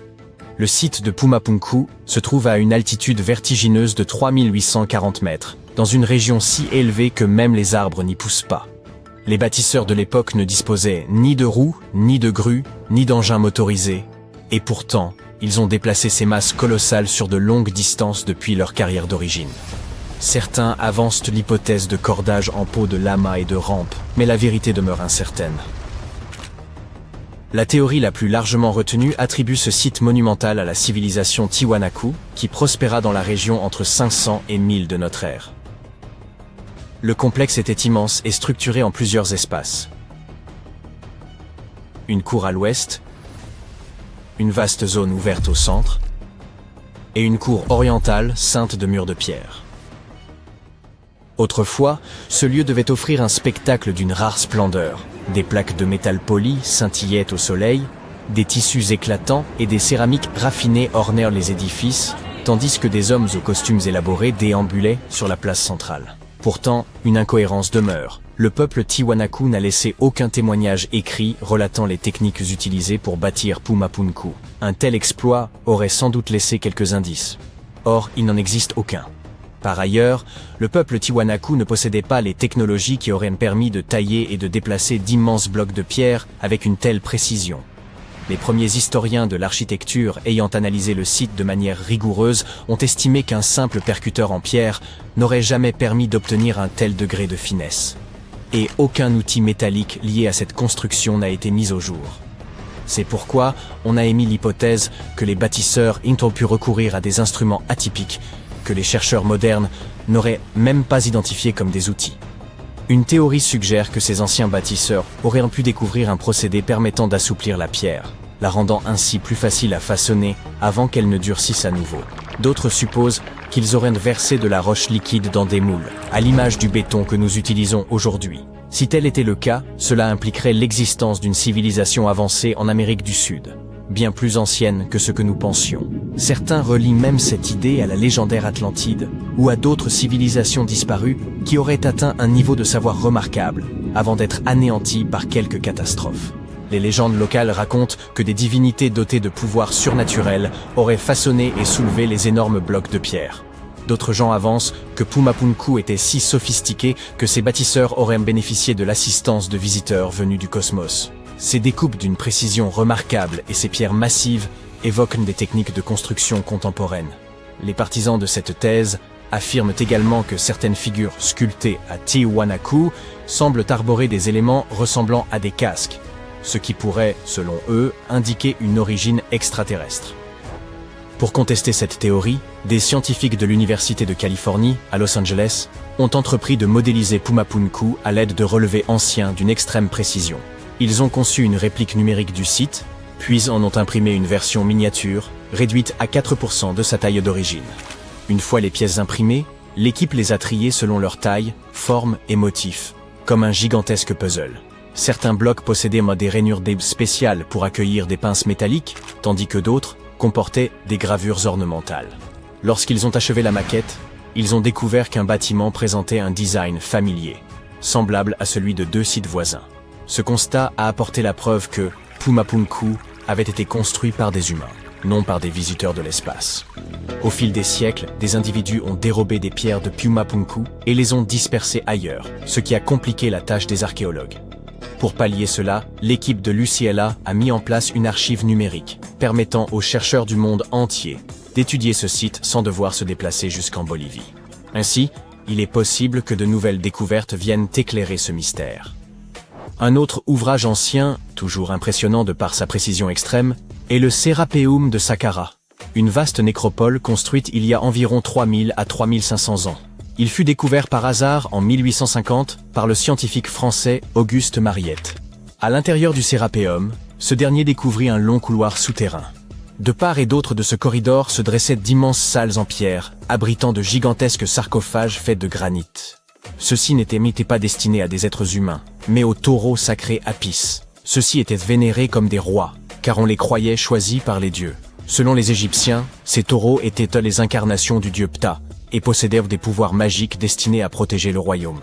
Le site de Pumapunku se trouve à une altitude vertigineuse de 3840 mètres, dans une région si élevée que même les arbres n'y poussent pas. Les bâtisseurs de l'époque ne disposaient ni de roues, ni de grues, ni d'engins motorisés, et pourtant, ils ont déplacé ces masses colossales sur de longues distances depuis leur carrière d'origine. Certains avancent l'hypothèse de cordage en peau de lama et de rampe, mais la vérité demeure incertaine. La théorie la plus largement retenue attribue ce site monumental à la civilisation Tiwanaku, qui prospéra dans la région entre 500 et 1000 de notre ère. Le complexe était immense et structuré en plusieurs espaces. Une cour à l'ouest, une vaste zone ouverte au centre, et une cour orientale ceinte de murs de pierre. Autrefois, ce lieu devait offrir un spectacle d'une rare splendeur. Des plaques de métal poli scintillaient au soleil, des tissus éclatants et des céramiques raffinées ornèrent les édifices, tandis que des hommes aux costumes élaborés déambulaient sur la place centrale. Pourtant, une incohérence demeure. Le peuple Tiwanaku n'a laissé aucun témoignage écrit relatant les techniques utilisées pour bâtir Pumapunku. Un tel exploit aurait sans doute laissé quelques indices. Or, il n'en existe aucun. Par ailleurs, le peuple Tiwanaku ne possédait pas les technologies qui auraient permis de tailler et de déplacer d'immenses blocs de pierre avec une telle précision. Les premiers historiens de l'architecture ayant analysé le site de manière rigoureuse ont estimé qu'un simple percuteur en pierre n'aurait jamais permis d'obtenir un tel degré de finesse. Et aucun outil métallique lié à cette construction n'a été mis au jour. C'est pourquoi on a émis l'hypothèse que les bâtisseurs ont pu recourir à des instruments atypiques que les chercheurs modernes n'auraient même pas identifiés comme des outils. Une théorie suggère que ces anciens bâtisseurs auraient pu découvrir un procédé permettant d'assouplir la pierre, la rendant ainsi plus facile à façonner avant qu'elle ne durcisse à nouveau. D'autres supposent qu'ils auraient versé de la roche liquide dans des moules, à l'image du béton que nous utilisons aujourd'hui. Si tel était le cas, cela impliquerait l'existence d'une civilisation avancée en Amérique du Sud, bien plus ancienne que ce que nous pensions. Certains relient même cette idée à la légendaire Atlantide, ou à d'autres civilisations disparues qui auraient atteint un niveau de savoir remarquable, avant d'être anéanties par quelques catastrophes. Les légendes locales racontent que des divinités dotées de pouvoirs surnaturels auraient façonné et soulevé les énormes blocs de pierre. D'autres gens avancent que Pumapunku était si sophistiqué que ses bâtisseurs auraient bénéficié de l'assistance de visiteurs venus du cosmos. Ces découpes d'une précision remarquable et ces pierres massives évoquent des techniques de construction contemporaines. Les partisans de cette thèse affirment également que certaines figures sculptées à Tiwanaku semblent arborer des éléments ressemblant à des casques, ce qui pourrait, selon eux, indiquer une origine extraterrestre. Pour contester cette théorie, des scientifiques de l'Université de Californie, à Los Angeles, ont entrepris de modéliser Pumapunku à l'aide de relevés anciens d'une extrême précision. Ils ont conçu une réplique numérique du site, puis en ont imprimé une version miniature, réduite à 4% de sa taille d'origine. Une fois les pièces imprimées, l'équipe les a triées selon leur taille, forme et motif, comme un gigantesque puzzle. Certains blocs possédaient des rainures spéciales pour accueillir des pinces métalliques, tandis que d'autres comportaient des gravures ornementales. Lorsqu'ils ont achevé la maquette, ils ont découvert qu'un bâtiment présentait un design familier, semblable à celui de 2 sites voisins. Ce constat a apporté la preuve que Pumapunku avait été construit par des humains, non par des visiteurs de l'espace. Au fil des siècles, des individus ont dérobé des pierres de Pumapunku et les ont dispersées ailleurs, ce qui a compliqué la tâche des archéologues. Pour pallier cela, l'équipe de l'UCLA a mis en place une archive numérique, permettant aux chercheurs du monde entier d'étudier ce site sans devoir se déplacer jusqu'en Bolivie. Ainsi, il est possible que de nouvelles découvertes viennent éclairer ce mystère. Un autre ouvrage ancien, toujours impressionnant de par sa précision extrême, est le Serapeum de Saqqara, une vaste nécropole construite il y a environ 3000 à 3500 ans. Il fut découvert par hasard en 1850 par le scientifique français Auguste Mariette. À l'intérieur du Serapeum, ce dernier découvrit un long couloir souterrain. De part et d'autre de ce corridor se dressaient d'immenses salles en pierre, abritant de gigantesques sarcophages faits de granit. Ceux-ci n'étaient pas destinés à des êtres humains, mais aux taureaux sacrés Apis. Ceux-ci étaient vénérés comme des rois, car on les croyait choisis par les dieux. Selon les Égyptiens, ces taureaux étaient les incarnations du dieu Ptah, et possédaient des pouvoirs magiques destinés à protéger le royaume.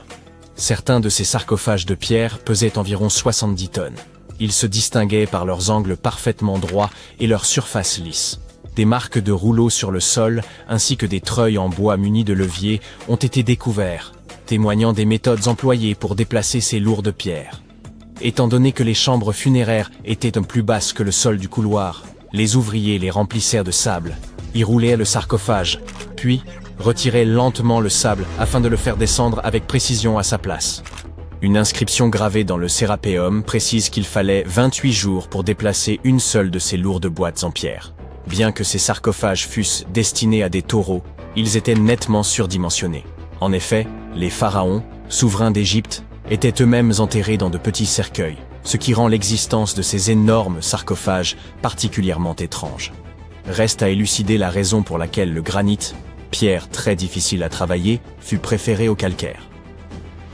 Certains de ces sarcophages de pierre pesaient environ 70 tonnes. Ils se distinguaient par leurs angles parfaitement droits et leur surface lisse. Des marques de rouleaux sur le sol, ainsi que des treuils en bois munis de leviers, ont été découverts, témoignant des méthodes employées pour déplacer ces lourdes pierres. Étant donné que les chambres funéraires étaient plus basses que le sol du couloir, les ouvriers les remplissèrent de sable, y roulaient le sarcophage, puis retiraient lentement le sable afin de le faire descendre avec précision à sa place. Une inscription gravée dans le Sérapéum précise qu'il fallait 28 jours pour déplacer une seule de ces lourdes boîtes en pierre. Bien que ces sarcophages fussent destinés à des taureaux, ils étaient nettement surdimensionnés. En effet, les pharaons, souverains d'Égypte, étaient eux-mêmes enterrés dans de petits cercueils, ce qui rend l'existence de ces énormes sarcophages particulièrement étrange. Reste à élucider la raison pour laquelle le granit, pierre très difficile à travailler, fut préféré au calcaire.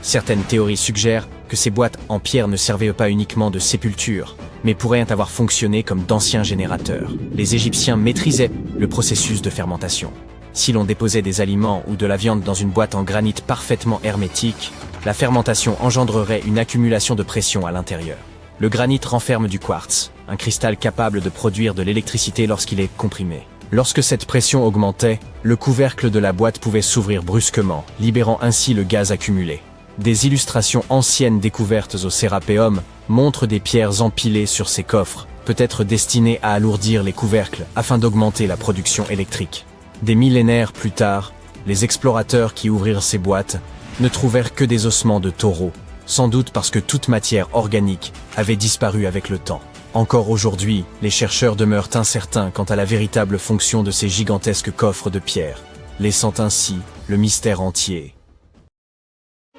Certaines théories suggèrent que ces boîtes en pierre ne servaient pas uniquement de sépulture, mais pourraient avoir fonctionné comme d'anciens générateurs. Les Égyptiens maîtrisaient le processus de fermentation. Si l'on déposait des aliments ou de la viande dans une boîte en granit parfaitement hermétique, la fermentation engendrerait une accumulation de pression à l'intérieur. Le granit renferme du quartz, un cristal capable de produire de l'électricité lorsqu'il est comprimé. Lorsque cette pression augmentait, le couvercle de la boîte pouvait s'ouvrir brusquement, libérant ainsi le gaz accumulé. Des illustrations anciennes découvertes au Sérapéum montrent des pierres empilées sur ces coffres, peut-être destinées à alourdir les couvercles afin d'augmenter la production électrique. Des millénaires plus tard, les explorateurs qui ouvrirent ces boîtes ne trouvèrent que des ossements de taureaux, sans doute parce que toute matière organique avait disparu avec le temps. Encore aujourd'hui, les chercheurs demeurent incertains quant à la véritable fonction de ces gigantesques coffres de pierre, laissant ainsi le mystère entier.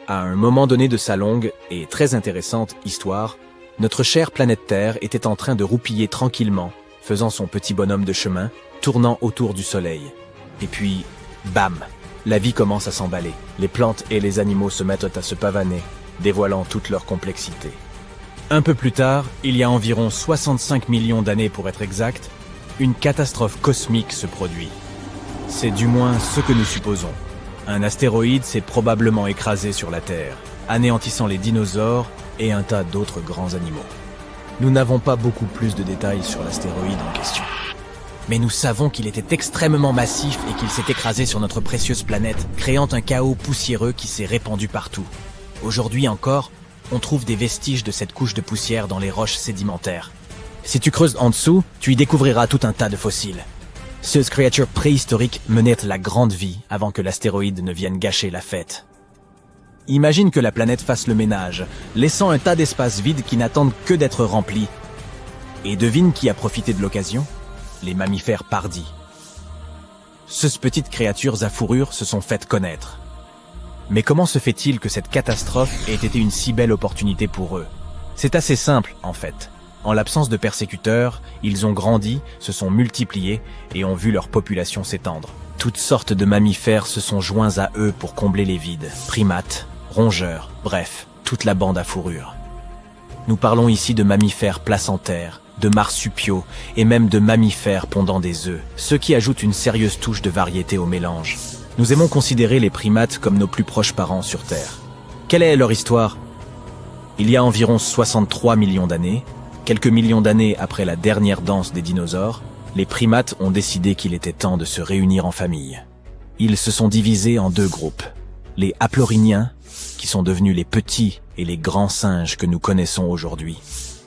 À un moment donné de sa longue et très intéressante histoire, notre chère planète Terre était en train de roupiller tranquillement, faisant son petit bonhomme de chemin, tournant autour du Soleil. Et puis, bam! La vie commence à s'emballer. Les plantes et les animaux se mettent à se pavaner, dévoilant toute leur complexité. Un peu plus tard, il y a environ 65 millions d'années pour être exact, une catastrophe cosmique se produit. C'est du moins ce que nous supposons. Un astéroïde s'est probablement écrasé sur la Terre, anéantissant les dinosaures et un tas d'autres grands animaux. Nous n'avons pas beaucoup plus de détails sur l'astéroïde en question. Mais nous savons qu'il était extrêmement massif et qu'il s'est écrasé sur notre précieuse planète, créant un chaos poussiéreux qui s'est répandu partout. Aujourd'hui encore, on trouve des vestiges de cette couche de poussière dans les roches sédimentaires. Si tu creuses en dessous, tu y découvriras tout un tas de fossiles. Ces créatures préhistoriques menaient la grande vie avant que l'astéroïde ne vienne gâcher la fête. Imagine que la planète fasse le ménage, laissant un tas d'espaces vides qui n'attendent que d'être remplis. Et devine qui a profité de l'occasion ? Les mammifères pardis. Ces petites créatures à fourrure se sont faites connaître. Mais comment se fait-il que cette catastrophe ait été une si belle opportunité pour eux ? C'est assez simple, en fait. En l'absence de persécuteurs, ils ont grandi, se sont multipliés et ont vu leur population s'étendre. Toutes sortes de mammifères se sont joints à eux pour combler les vides. Primates, rongeurs, bref, toute la bande à fourrure. Nous parlons ici de mammifères placentaires, de marsupiaux et même de mammifères pondant des œufs, ce qui ajoute une sérieuse touche de variété au mélange. Nous aimons considérer les primates comme nos plus proches parents sur Terre. Quelle est leur histoire ? Il y a environ 63 millions d'années, quelques millions d'années après la dernière danse des dinosaures, les primates ont décidé qu'il était temps de se réunir en famille. Ils se sont divisés en deux groupes. Les haplorhiniens, qui sont devenus les petits et les grands singes que nous connaissons aujourd'hui,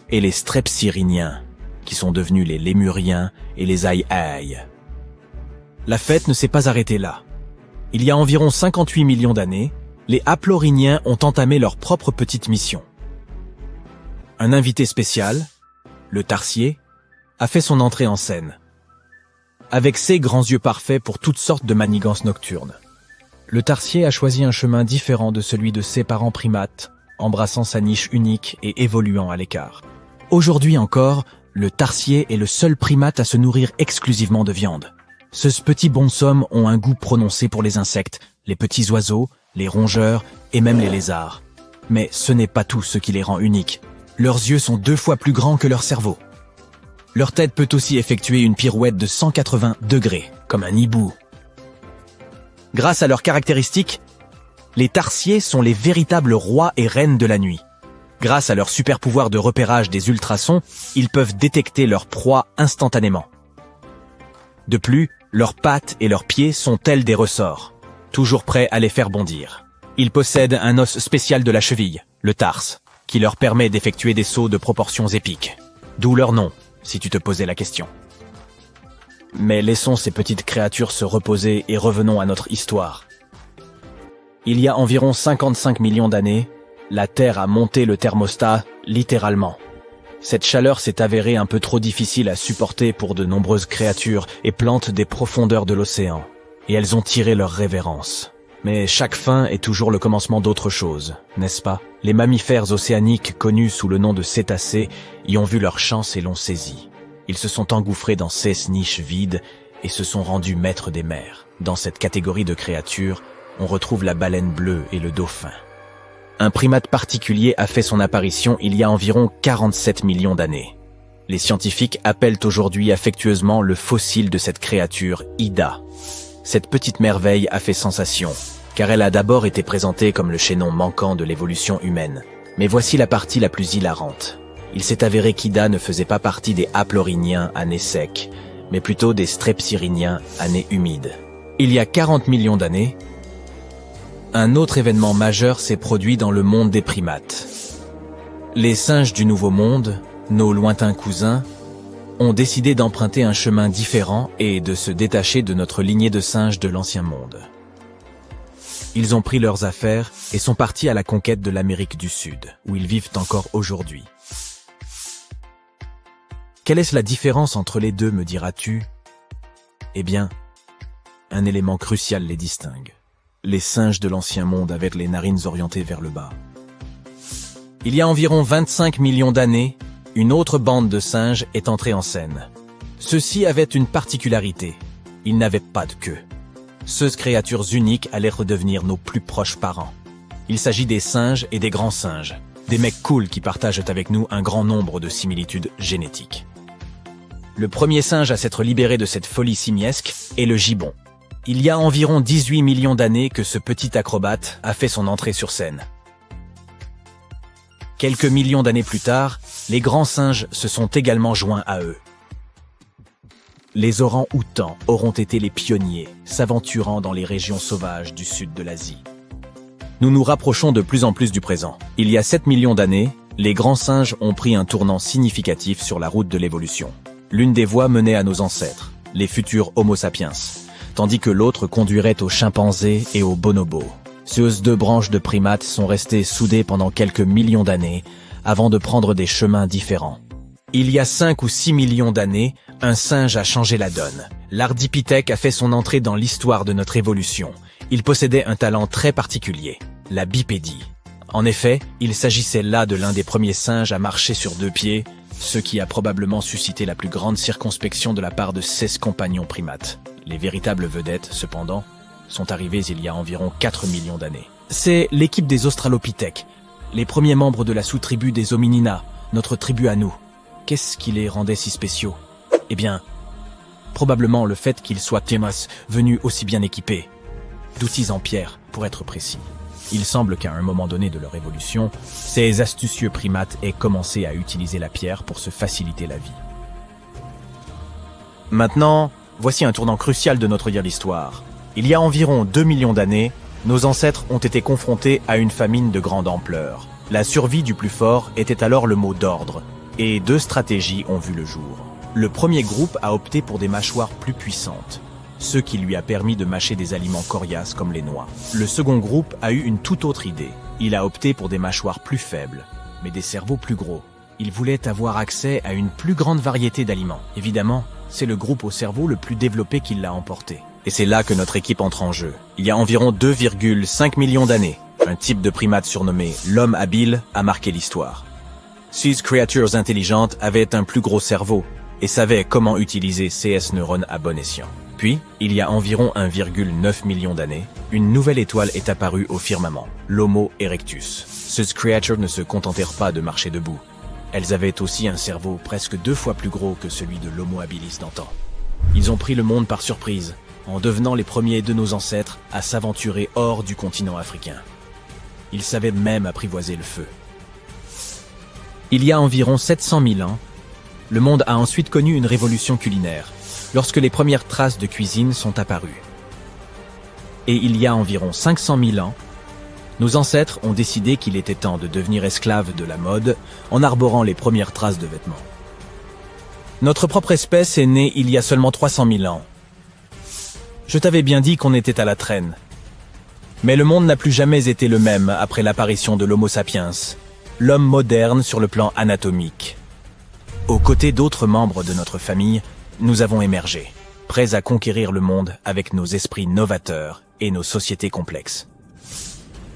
et les strepsirrhiniens, qui sont devenus les lémuriens et les aïe-aïe. La fête ne s'est pas arrêtée là. Il y a environ 58 millions d'années, les haplorhiniens ont entamé leur propre petite mission. Un invité spécial, le tarsier, a fait son entrée en scène. Avec ses grands yeux parfaits pour toutes sortes de manigances nocturnes. Le tarsier a choisi un chemin différent de celui de ses parents primates, embrassant sa niche unique et évoluant à l'écart. Aujourd'hui encore, le tarsier est le seul primate à se nourrir exclusivement de viande. Ces petits bonshommes ont un goût prononcé pour les insectes, les petits oiseaux, les rongeurs et même les lézards. Mais ce n'est pas tout ce qui les rend uniques. Leurs yeux sont 2 fois plus grands que leur cerveau. Leur tête peut aussi effectuer une pirouette de 180 degrés, comme un hibou. Grâce à leurs caractéristiques, les tarsiers sont les véritables rois et reines de la nuit. Grâce à leur super pouvoir de repérage des ultrasons, ils peuvent détecter leur proie instantanément. De plus, leurs pattes et leurs pieds sont tels des ressorts, toujours prêts à les faire bondir. Ils possèdent un os spécial de la cheville, le tarse, qui leur permet d'effectuer des sauts de proportions épiques. D'où leur nom, si tu te posais la question. Mais laissons ces petites créatures se reposer et revenons à notre histoire. Il y a environ 55 millions d'années, la Terre a monté le thermostat, littéralement. Cette chaleur s'est avérée un peu trop difficile à supporter pour de nombreuses créatures et plantes des profondeurs de l'océan, et elles ont tiré leur révérence. Mais chaque fin est toujours le commencement d'autre chose, n'est-ce pas ? Les mammifères océaniques connus sous le nom de cétacés y ont vu leur chance et l'ont saisi. Ils se sont engouffrés dans ces niches vides et se sont rendus maîtres des mers. Dans cette catégorie de créatures, on retrouve la baleine bleue et le dauphin. Un primate particulier a fait son apparition il y a environ 47 millions d'années. Les scientifiques appellent aujourd'hui affectueusement le fossile de cette créature Ida. Cette petite merveille a fait sensation, car elle a d'abord été présentée comme le chaînon manquant de l'évolution humaine. Mais voici la partie la plus hilarante. Il s'est avéré qu'Ida ne faisait pas partie des haplorhiniens à nez sec, mais plutôt des strepsirrhiniens à nez humide. Il y a 40 millions d'années, un autre événement majeur s'est produit dans le monde des primates. Les singes du Nouveau Monde, nos lointains cousins, ont décidé d'emprunter un chemin différent et de se détacher de notre lignée de singes de l'ancien monde. Ils ont pris leurs affaires et sont partis à la conquête de l'Amérique du Sud, où ils vivent encore aujourd'hui. Quelle est la différence entre les deux, me diras-tu? Eh bien, un élément crucial les distingue. Les singes de l'ancien monde avaient les narines orientées vers le bas. Il y a environ 25 millions d'années, une autre bande de singes est entrée en scène. Ceux-ci avaient une particularité. Ils n'avaient pas de queue. Ces créatures uniques allaient redevenir nos plus proches parents. Il s'agit des singes et des grands singes, des mecs cool qui partagent avec nous un grand nombre de similitudes génétiques. Le premier singe à s'être libéré de cette folie simiesque est le gibbon. Il y a environ 18 millions d'années que ce petit acrobate a fait son entrée sur scène. Quelques millions d'années plus tard, les grands singes se sont également joints à eux. Les orang-outans auront été les pionniers, s'aventurant dans les régions sauvages du sud de l'Asie. Nous nous rapprochons de plus en plus du présent. Il y a 7 millions d'années, les grands singes ont pris un tournant significatif sur la route de l'évolution. L'une des voies menait à nos ancêtres, les futurs Homo sapiens, tandis que l'autre conduirait aux chimpanzés et aux bonobos. Ces deux branches de primates sont restées soudées pendant quelques millions d'années avant de prendre des chemins différents. Il y a 5 ou 6 millions d'années, un singe a changé la donne. L'Ardipithèque a fait son entrée dans l'histoire de notre évolution. Il possédait un talent très particulier, la bipédie. En effet, il s'agissait là de l'un des premiers singes à marcher sur 2 pieds, ce qui a probablement suscité la plus grande circonspection de la part de 16 compagnons primates. Les véritables vedettes, cependant, sont arrivées il y a environ 4 millions d'années. C'est l'équipe des Australopithèques, les premiers membres de la sous-tribu des Hominina, notre tribu à nous. Qu'est-ce qui les rendait si spéciaux? Eh bien, probablement le fait qu'ils soient venus aussi bien équipés, d'outils en pierre, pour être précis. Il semble qu'à un moment donné de leur évolution, ces astucieux primates aient commencé à utiliser la pierre pour se faciliter la vie. Maintenant, voici un tournant crucial de notre l'histoire. Il y a environ 2 millions d'années, nos ancêtres ont été confrontés à une famine de grande ampleur. La survie du plus fort était alors le mot d'ordre, et 2 stratégies ont vu le jour. Le premier groupe a opté pour des mâchoires plus puissantes, ce qui lui a permis de mâcher des aliments coriaces comme les noix. Le second groupe a eu une toute autre idée. Il a opté pour des mâchoires plus faibles, mais des cerveaux plus gros. Il voulait avoir accès à une plus grande variété d'aliments. Évidemment, c'est le groupe au cerveau le plus développé qui l'a emporté. Et c'est là que notre équipe entre en jeu. Il y a environ 2,5 millions d'années, un type de primate surnommé l'homme habile a marqué l'histoire. Ces créatures intelligentes avaient un plus gros cerveau et savaient comment utiliser ces neurones à bon escient. Puis, il y a environ 1,9 million d'années, une nouvelle étoile est apparue au firmament, l'Homo erectus. Ces créatures ne se contentèrent pas de marcher debout. Elles avaient aussi un cerveau presque 2 fois plus gros que celui de l'Homo habilis d'antan. Ils ont pris le monde par surprise, en devenant les premiers de nos ancêtres à s'aventurer hors du continent africain. Ils savaient même apprivoiser le feu. Il y a environ 700 000 ans, le monde a ensuite connu une révolution culinaire, lorsque les premières traces de cuisine sont apparues. Et il y a environ 500 000 ans, nos ancêtres ont décidé qu'il était temps de devenir esclaves de la mode en arborant les premières traces de vêtements. Notre propre espèce est née il y a seulement 300 000 ans. Je t'avais bien dit qu'on était à la traîne. Mais le monde n'a plus jamais été le même après l'apparition de l'Homo sapiens, l'homme moderne sur le plan anatomique. Aux côtés d'autres membres de notre famille, nous avons émergé, prêts à conquérir le monde avec nos esprits novateurs et nos sociétés complexes.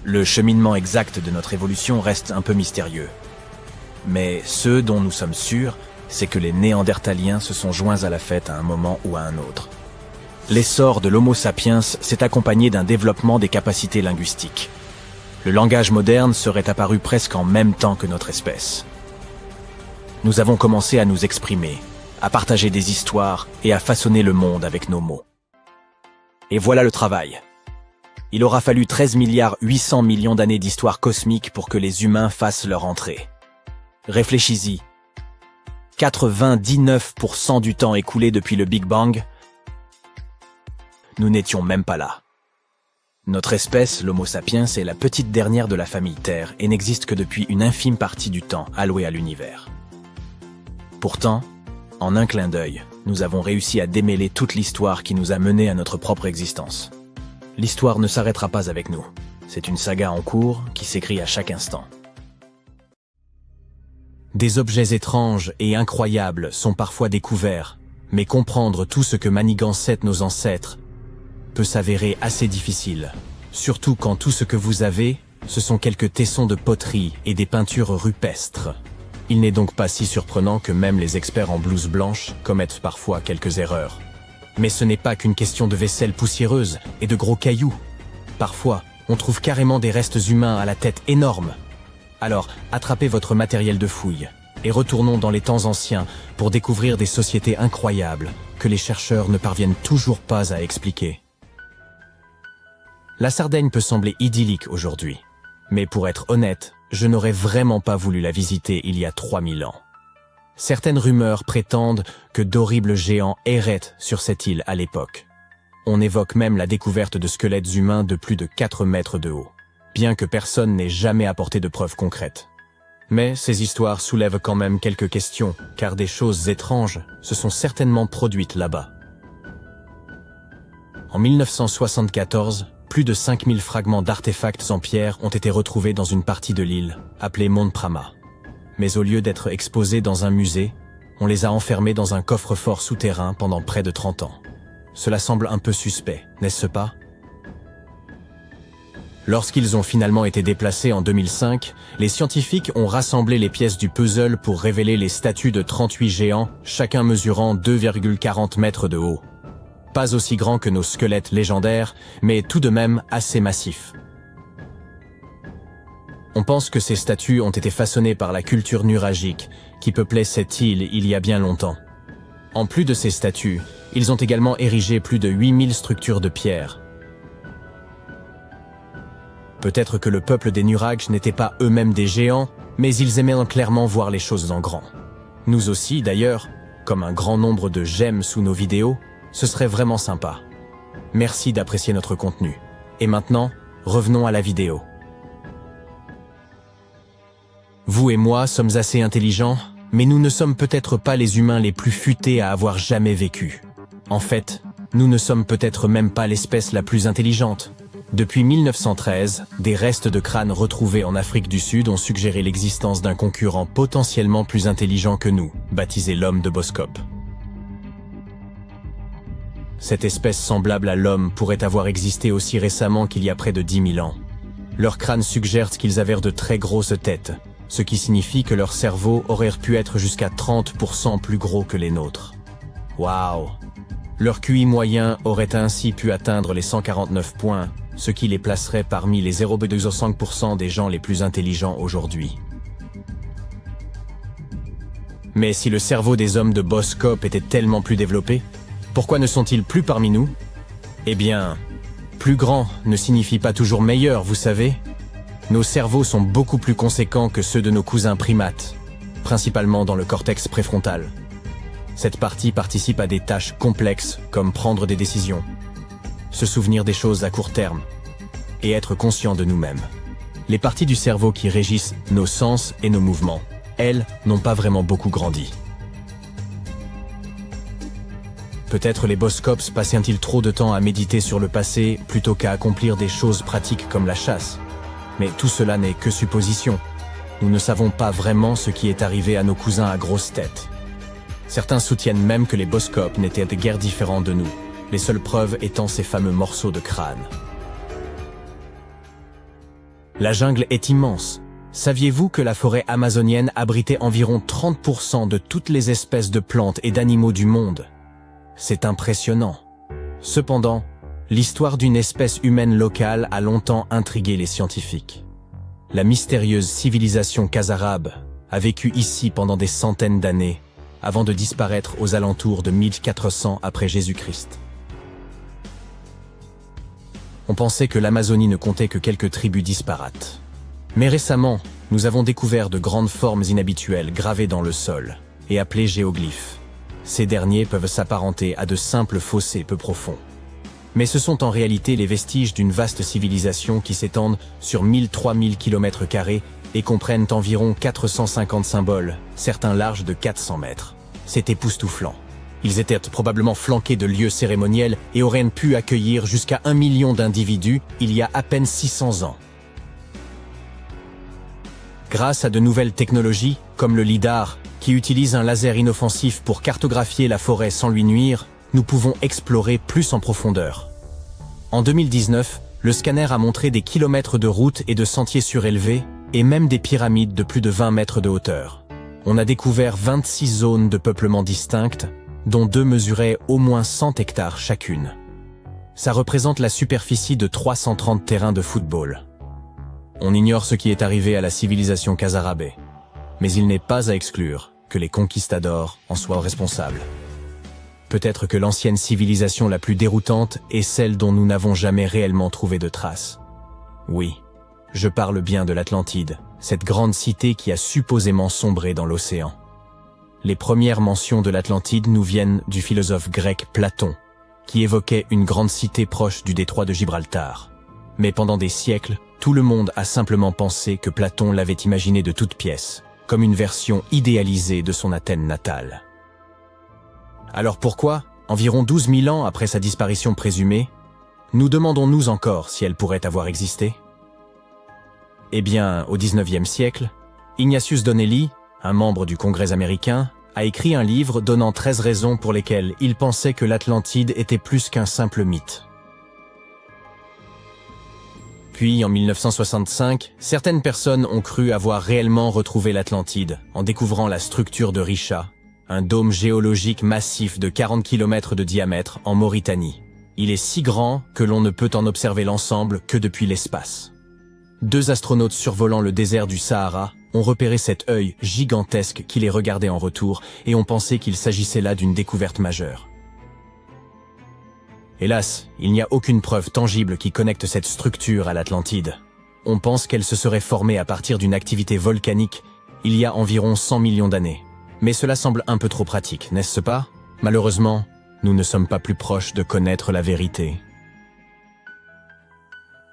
Le cheminement exact de notre évolution reste un peu mystérieux. Mais ce dont nous sommes sûrs, c'est que les Néandertaliens se sont joints à la fête à un moment ou à un autre. L'essor de l'Homo sapiens s'est accompagné d'un développement des capacités linguistiques. Le langage moderne serait apparu presque en même temps que notre espèce. Nous avons commencé à nous exprimer, à partager des histoires et à façonner le monde avec nos mots. Et voilà le travail. Il aura fallu 13,8 milliards d'années d'histoire cosmique pour que les humains fassent leur entrée. Réfléchis-y. 99% du temps écoulé depuis le Big Bang, nous n'étions même pas là. Notre espèce, l'Homo sapiens, est la petite dernière de la famille Terre et n'existe que depuis une infime partie du temps alloué à l'univers. Pourtant, En un clin d'œil, nous avons réussi à démêler toute l'histoire qui nous a menés à notre propre existence. L'histoire ne s'arrêtera pas avec nous. C'est une saga en cours qui s'écrit à chaque instant. Des objets étranges et incroyables sont parfois découverts, mais comprendre tout ce que manigançaient nos ancêtres peut s'avérer assez difficile. Surtout quand tout ce que vous avez, ce sont quelques tessons de poterie et des peintures rupestres. Il n'est donc pas si surprenant que même les experts en blouse blanche commettent parfois quelques erreurs. Mais ce n'est pas qu'une question de vaisselle poussiéreuse et de gros cailloux. Parfois, on trouve carrément des restes humains à la tête énorme. Alors, attrapez votre matériel de fouille et retournons dans les temps anciens pour découvrir des sociétés incroyables que les chercheurs ne parviennent toujours pas à expliquer. La Sardaigne peut sembler idyllique aujourd'hui, mais pour être honnête, je n'aurais vraiment pas voulu la visiter il y a 3000 ans. Certaines rumeurs prétendent que d'horribles géants erraient sur cette île à l'époque. On évoque même la découverte de squelettes humains de plus de 4 mètres de haut, bien que personne n'ait jamais apporté de preuves concrètes. Mais ces histoires soulèvent quand même quelques questions, car des choses étranges se sont certainement produites là-bas. En 1974, plus de 5000 fragments d'artefacts en pierre ont été retrouvés dans une partie de l'île, appelée Mont Prama. Mais au lieu d'être exposés dans un musée, on les a enfermés dans un coffre-fort souterrain pendant près de 30 ans. Cela semble un peu suspect, n'est-ce pas? Lorsqu'ils ont finalement été déplacés en 2005, les scientifiques ont rassemblé les pièces du puzzle pour révéler les statues de 38 géants, chacun mesurant 2,40 mètres de haut. Pas aussi grand que nos squelettes légendaires, mais tout de même assez massifs. On pense que ces statues ont été façonnées par la culture nuragique, qui peuplait cette île il y a bien longtemps. En plus de ces statues, ils ont également érigé plus de 8000 structures de pierre. Peut-être que le peuple des Nurags n'était pas eux-mêmes des géants, mais ils aimaient clairement voir les choses en grand. Nous aussi, d'ailleurs, comme un grand nombre de j'aime sous nos vidéos, ce serait vraiment sympa. Merci d'apprécier notre contenu. Et maintenant, revenons à la vidéo. Vous et moi sommes assez intelligents, mais nous ne sommes peut-être pas les humains les plus futés à avoir jamais vécu. En fait, nous ne sommes peut-être même pas l'espèce la plus intelligente. Depuis 1913, des restes de crânes retrouvés en Afrique du Sud ont suggéré l'existence d'un concurrent potentiellement plus intelligent que nous, baptisé l'homme de Boskop. Cette espèce semblable à l'homme pourrait avoir existé aussi récemment qu'il y a près de 10 000 ans. Leurs crânes suggèrent qu'ils avaient de très grosses têtes, ce qui signifie que leur cerveau aurait pu être jusqu'à 30% plus gros que les nôtres. Waouh! Leur QI moyen aurait ainsi pu atteindre les 149 points, ce qui les placerait parmi les 0,5% des gens les plus intelligents aujourd'hui. Mais si le cerveau des hommes de Boskop était tellement plus développé, pourquoi ne sont-ils plus parmi nous? Eh bien, plus grand ne signifie pas toujours meilleur, vous savez. Nos cerveaux sont beaucoup plus conséquents que ceux de nos cousins primates, principalement dans le cortex préfrontal. Cette partie participe à des tâches complexes comme prendre des décisions, se souvenir des choses à court terme et être conscient de nous-mêmes. Les parties du cerveau qui régissent nos sens et nos mouvements, elles, n'ont pas vraiment beaucoup grandi. Peut-être les Boskops passaient-ils trop de temps à méditer sur le passé plutôt qu'à accomplir des choses pratiques comme la chasse. Mais tout cela n'est que supposition. Nous ne savons pas vraiment ce qui est arrivé à nos cousins à grosse tête. Certains soutiennent même que les Boskops n'étaient guère différents de nous, les seules preuves étant ces fameux morceaux de crâne. La jungle est immense. Saviez-vous que la forêt amazonienne abritait environ 30% de toutes les espèces de plantes et d'animaux du monde? C'est impressionnant. Cependant, l'histoire d'une espèce humaine locale a longtemps intrigué les scientifiques. La mystérieuse civilisation Khazarabe a vécu ici pendant des centaines d'années, avant de disparaître aux alentours de 1400 après Jésus-Christ. On pensait que l'Amazonie ne comptait que quelques tribus disparates. Mais récemment, nous avons découvert de grandes formes inhabituelles gravées dans le sol et appelées géoglyphes. Ces derniers peuvent s'apparenter à de simples fossés peu profonds. Mais ce sont en réalité les vestiges d'une vaste civilisation qui s'étendent sur 1000-3000 km² et comprennent environ 450 symboles, certains larges de 400 mètres. c'est époustouflant. Ils étaient probablement flanqués de lieux cérémoniels et auraient pu accueillir jusqu'à 1 million d'individus il y a à peine 600 ans. Grâce à de nouvelles technologies, comme le LIDAR, qui utilise un laser inoffensif pour cartographier la forêt sans lui nuire, nous pouvons explorer plus en profondeur. En 2019, le scanner a montré des kilomètres de routes et de sentiers surélevés, et même des pyramides de plus de 20 mètres de hauteur. On a découvert 26 zones de peuplement distinctes, dont 2 mesuraient au moins 100 hectares chacune. Ça représente la superficie de 330 terrains de football. On ignore ce qui est arrivé à la civilisation Khazarabé, mais il n'est pas à exclure que les conquistadors en soient responsables. Peut-être que l'ancienne civilisation la plus déroutante est celle dont nous n'avons jamais réellement trouvé de traces. Oui, je parle bien de l'Atlantide, cette grande cité qui a supposément sombré dans l'océan. Les premières mentions de l'Atlantide nous viennent du philosophe grec Platon, qui évoquait une grande cité proche du détroit de Gibraltar. Mais pendant des siècles, tout le monde a simplement pensé que Platon l'avait imaginé de toutes pièces, comme une version idéalisée de son Athènes natale. Alors pourquoi, environ 12 000 ans après sa disparition présumée, nous demandons-nous encore si elle pourrait avoir existé? Eh bien, au XIXe siècle, Ignatius Donnelly, un membre du Congrès américain, a écrit un livre donnant 13 raisons pour lesquelles il pensait que l'Atlantide était plus qu'un simple mythe. Puis, en 1965, certaines personnes ont cru avoir réellement retrouvé l'Atlantide en découvrant la structure de Richa, un dôme géologique massif de 40 km de diamètre en Mauritanie. Il est si grand que l'on ne peut en observer l'ensemble que depuis l'espace. 2 astronautes survolant le désert du Sahara ont repéré cet œil gigantesque qui les regardait en retour et ont pensé qu'il s'agissait là d'une découverte majeure. Hélas, il n'y a aucune preuve tangible qui connecte cette structure à l'Atlantide. On pense qu'elle se serait formée à partir d'une activité volcanique il y a environ 100 millions d'années. Mais cela semble un peu trop pratique, n'est-ce pas? Malheureusement, nous ne sommes pas plus proches de connaître la vérité.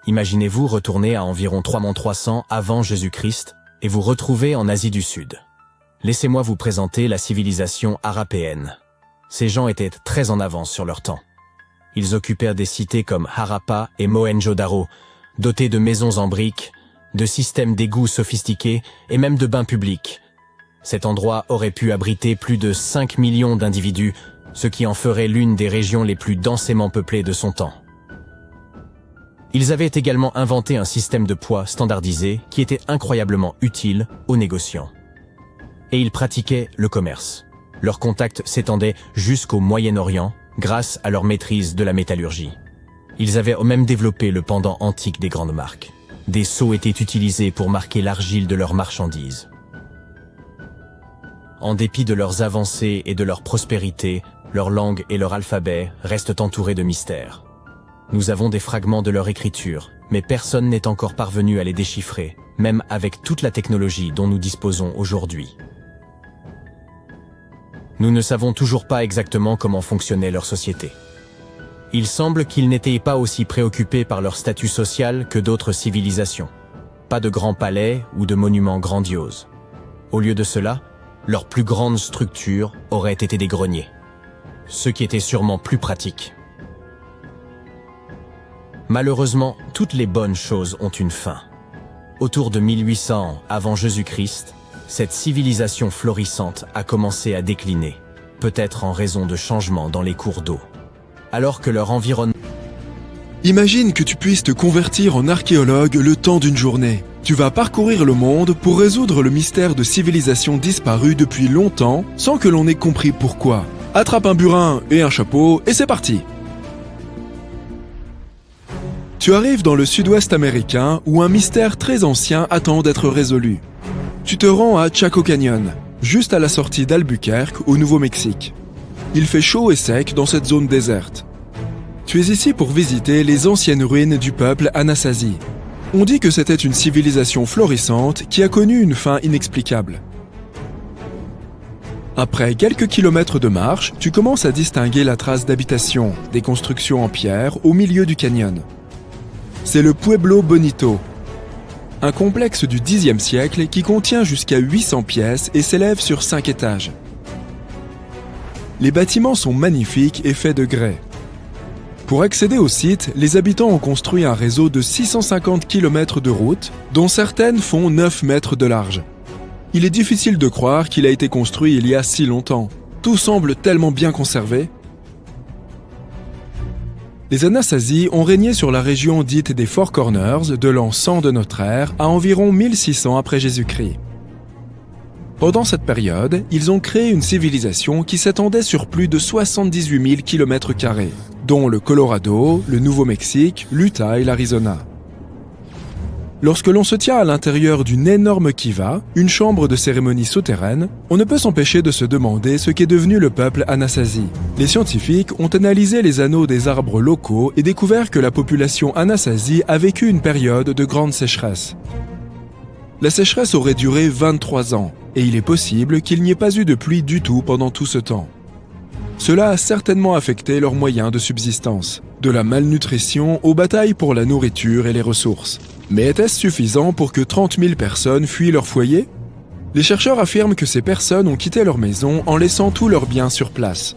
Imaginez-vous retourner à environ 3300 avant Jésus-Christ et vous retrouver en Asie du Sud. Laissez-moi vous présenter la civilisation harapéenne. Ces gens étaient très en avance sur leur temps. Ils occupèrent des cités comme Harappa et Mohenjo-Daro, dotées de maisons en briques, de systèmes d'égouts sophistiqués et même de bains publics. Cet endroit aurait pu abriter plus de 5 millions d'individus, ce qui en ferait l'une des régions les plus densément peuplées de son temps. Ils avaient également inventé un système de poids standardisé qui était incroyablement utile aux négociants. Et ils pratiquaient le commerce. Leurs contacts s'étendaient jusqu'au Moyen-Orient grâce à leur maîtrise de la métallurgie. Ils avaient même développé le pendant antique des grandes marques. Des sceaux étaient utilisés pour marquer l'argile de leurs marchandises. En dépit de leurs avancées et de leur prospérité, leur langue et leur alphabet restent entourés de mystères. Nous avons des fragments de leur écriture, mais personne n'est encore parvenu à les déchiffrer, même avec toute la technologie dont nous disposons aujourd'hui. Nous ne savons toujours pas exactement comment fonctionnait leur société. Il semble qu'ils n'étaient pas aussi préoccupés par leur statut social que d'autres civilisations. Pas de grands palais ou de monuments grandioses. Au lieu de cela, leur plus grande structure aurait été des greniers, ce qui était sûrement plus pratique. Malheureusement, toutes les bonnes choses ont une fin. Autour de 1800 avant Jésus-Christ, cette civilisation florissante a commencé à décliner, peut-être en raison de changements dans les cours d'eau. Alors que leur environnement... Imagine que tu puisses te convertir en archéologue le temps d'une journée. Tu vas parcourir le monde pour résoudre le mystère de civilisations disparues depuis longtemps sans que l'on ait compris pourquoi. Attrape un burin et un chapeau et c'est parti! Tu arrives dans le sud-ouest américain où un mystère très ancien attend d'être résolu. Tu te rends à Chaco Canyon, juste à la sortie d'Albuquerque au Nouveau-Mexique. Il fait chaud et sec dans cette zone déserte. Tu es ici pour visiter les anciennes ruines du peuple Anasazi. On dit que c'était une civilisation florissante qui a connu une fin inexplicable. Après quelques kilomètres de marche, tu commences à distinguer la trace d'habitation, des constructions en pierre au milieu du canyon. C'est le Pueblo Bonito, un complexe du Xe siècle qui contient jusqu'à 800 pièces et s'élève sur 5 étages. Les bâtiments sont magnifiques et faits de grès. Pour accéder au site, les habitants ont construit un réseau de 650 km de routes, dont certaines font 9 mètres de large. Il est difficile de croire qu'il a été construit il y a si longtemps. Tout semble tellement bien conservé. Les Anasazi ont régné sur la région dite des Four Corners de l'an 100 de notre ère à environ 1600 après Jésus-Christ. Pendant cette période, ils ont créé une civilisation qui s'étendait sur plus de 78 000 km², dont le Colorado, le Nouveau-Mexique, l'Utah et l'Arizona. Lorsque l'on se tient à l'intérieur d'une énorme kiva, une chambre de cérémonie souterraine, on ne peut s'empêcher de se demander ce qu'est devenu le peuple Anasazi. Les scientifiques ont analysé les anneaux des arbres locaux et découvert que la population Anasazi a vécu une période de grande sécheresse. La sécheresse aurait duré 23 ans, et il est possible qu'il n'y ait pas eu de pluie du tout pendant tout ce temps. Cela a certainement affecté leurs moyens de subsistance, de la malnutrition aux batailles pour la nourriture et les ressources. Mais était-ce suffisant pour que 30 000 personnes fuient leur foyer? Les chercheurs affirment que ces personnes ont quitté leur maison en laissant tous leurs biens sur place.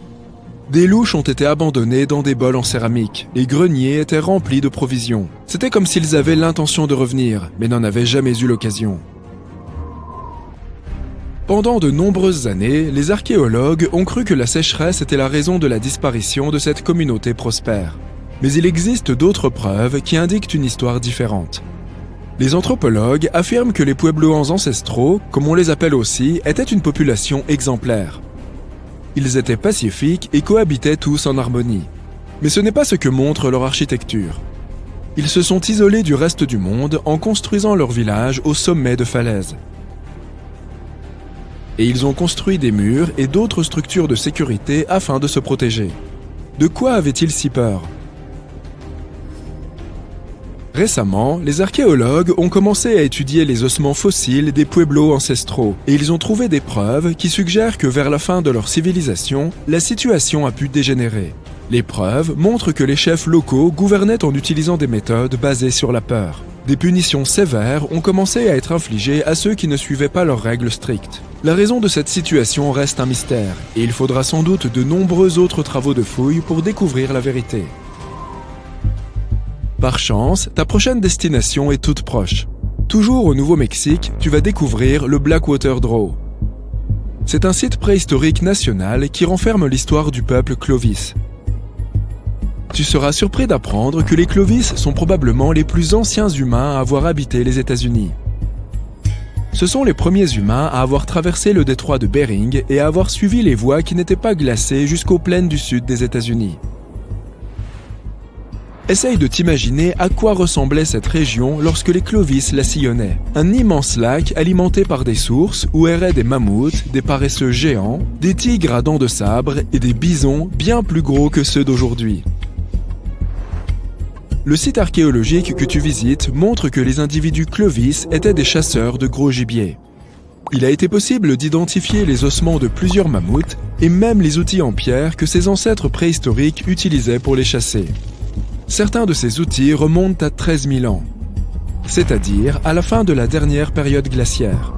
Des louches ont été abandonnées dans des bols en céramique. Les greniers étaient remplis de provisions. C'était comme s'ils avaient l'intention de revenir, mais n'en avaient jamais eu l'occasion. Pendant de nombreuses années, les archéologues ont cru que la sécheresse était la raison de la disparition de cette communauté prospère. Mais il existe d'autres preuves qui indiquent une histoire différente. Les anthropologues affirment que les Puebloans ancestraux, comme on les appelle aussi, étaient une population exemplaire. Ils étaient pacifiques et cohabitaient tous en harmonie. Mais ce n'est pas ce que montre leur architecture. Ils se sont isolés du reste du monde en construisant leur village au sommet de falaises. Et ils ont construit des murs et d'autres structures de sécurité afin de se protéger. De quoi avaient-ils si peur ? Récemment, les archéologues ont commencé à étudier les ossements fossiles des Pueblos ancestraux et ils ont trouvé des preuves qui suggèrent que vers la fin de leur civilisation, la situation a pu dégénérer. Les preuves montrent que les chefs locaux gouvernaient en utilisant des méthodes basées sur la peur. Des punitions sévères ont commencé à être infligées à ceux qui ne suivaient pas leurs règles strictes. La raison de cette situation reste un mystère et il faudra sans doute de nombreux autres travaux de fouilles pour découvrir la vérité. Par chance, ta prochaine destination est toute proche. Toujours au Nouveau-Mexique, tu vas découvrir le Blackwater Draw. C'est un site préhistorique national qui renferme l'histoire du peuple Clovis. Tu seras surpris d'apprendre que les Clovis sont probablement les plus anciens humains à avoir habité les États-Unis. Ce sont les premiers humains à avoir traversé le détroit de Bering et à avoir suivi les voies qui n'étaient pas glacées jusqu'aux plaines du sud des États-Unis. Essaye de t'imaginer à quoi ressemblait cette région lorsque les Clovis la sillonnaient. Un immense lac alimenté par des sources où erraient des mammouths, des paresseux géants, des tigres à dents de sabre et des bisons bien plus gros que ceux d'aujourd'hui. Le site archéologique que tu visites montre que les individus Clovis étaient des chasseurs de gros gibier. Il a été possible d'identifier les ossements de plusieurs mammouths et même les outils en pierre que ces ancêtres préhistoriques utilisaient pour les chasser. Certains de ces outils remontent à 13 000 ans, c'est-à-dire à la fin de la dernière période glaciaire.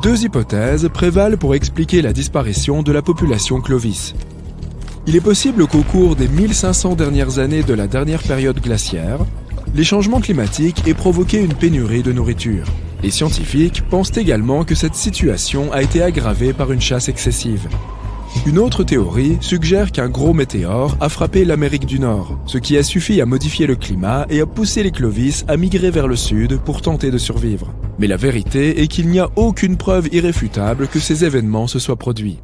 Deux hypothèses prévalent pour expliquer la disparition de la population Clovis. Il est possible qu'au cours des 1500 dernières années de la dernière période glaciaire, les changements climatiques aient provoqué une pénurie de nourriture. Les scientifiques pensent également que cette situation a été aggravée par une chasse excessive. Une autre théorie suggère qu'un gros météore a frappé l'Amérique du Nord, ce qui a suffi à modifier le climat et à pousser les Clovis à migrer vers le sud pour tenter de survivre. Mais la vérité est qu'il n'y a aucune preuve irréfutable que ces événements se soient produits.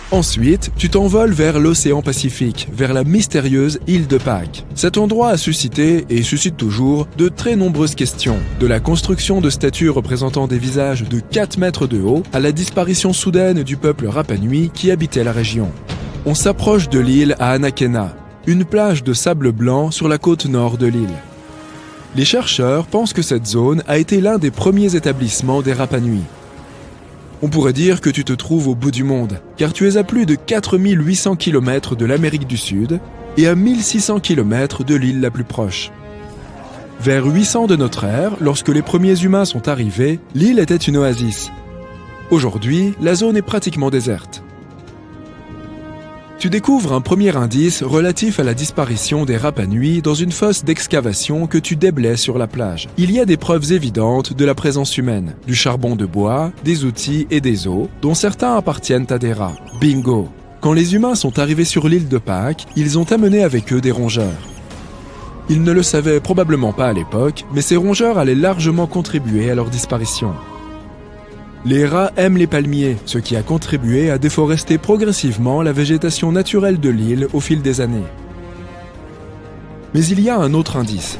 Ensuite, tu t'envoles vers l'océan Pacifique, vers la mystérieuse île de Pâques. Cet endroit a suscité, et suscite toujours, de très nombreuses questions. De la construction de statues représentant des visages de 4 mètres de haut, à la disparition soudaine du peuple Rapa Nui qui habitait la région. On s'approche de l'île à Anakena, une plage de sable blanc sur la côte nord de l'île. Les chercheurs pensent que cette zone a été l'un des premiers établissements des Rapa Nui. On pourrait dire que tu te trouves au bout du monde, car tu es à plus de 4800 km de l'Amérique du Sud et à 1600 km de l'île la plus proche. Vers 800 de notre ère, lorsque les premiers humains sont arrivés, l'île était une oasis. Aujourd'hui, la zone est pratiquement déserte. Tu découvres un premier indice relatif à la disparition des Rapa Nui dans une fosse d'excavation que tu déblaies sur la plage. Il y a des preuves évidentes de la présence humaine, du charbon de bois, des outils et des os, dont certains appartiennent à des rats. Bingo! Quand les humains sont arrivés sur l'île de Pâques, ils ont amené avec eux des rongeurs. Ils ne le savaient probablement pas à l'époque, mais ces rongeurs allaient largement contribuer à leur disparition. Les rats aiment les palmiers, ce qui a contribué à déforester progressivement la végétation naturelle de l'île au fil des années. Mais il y a un autre indice.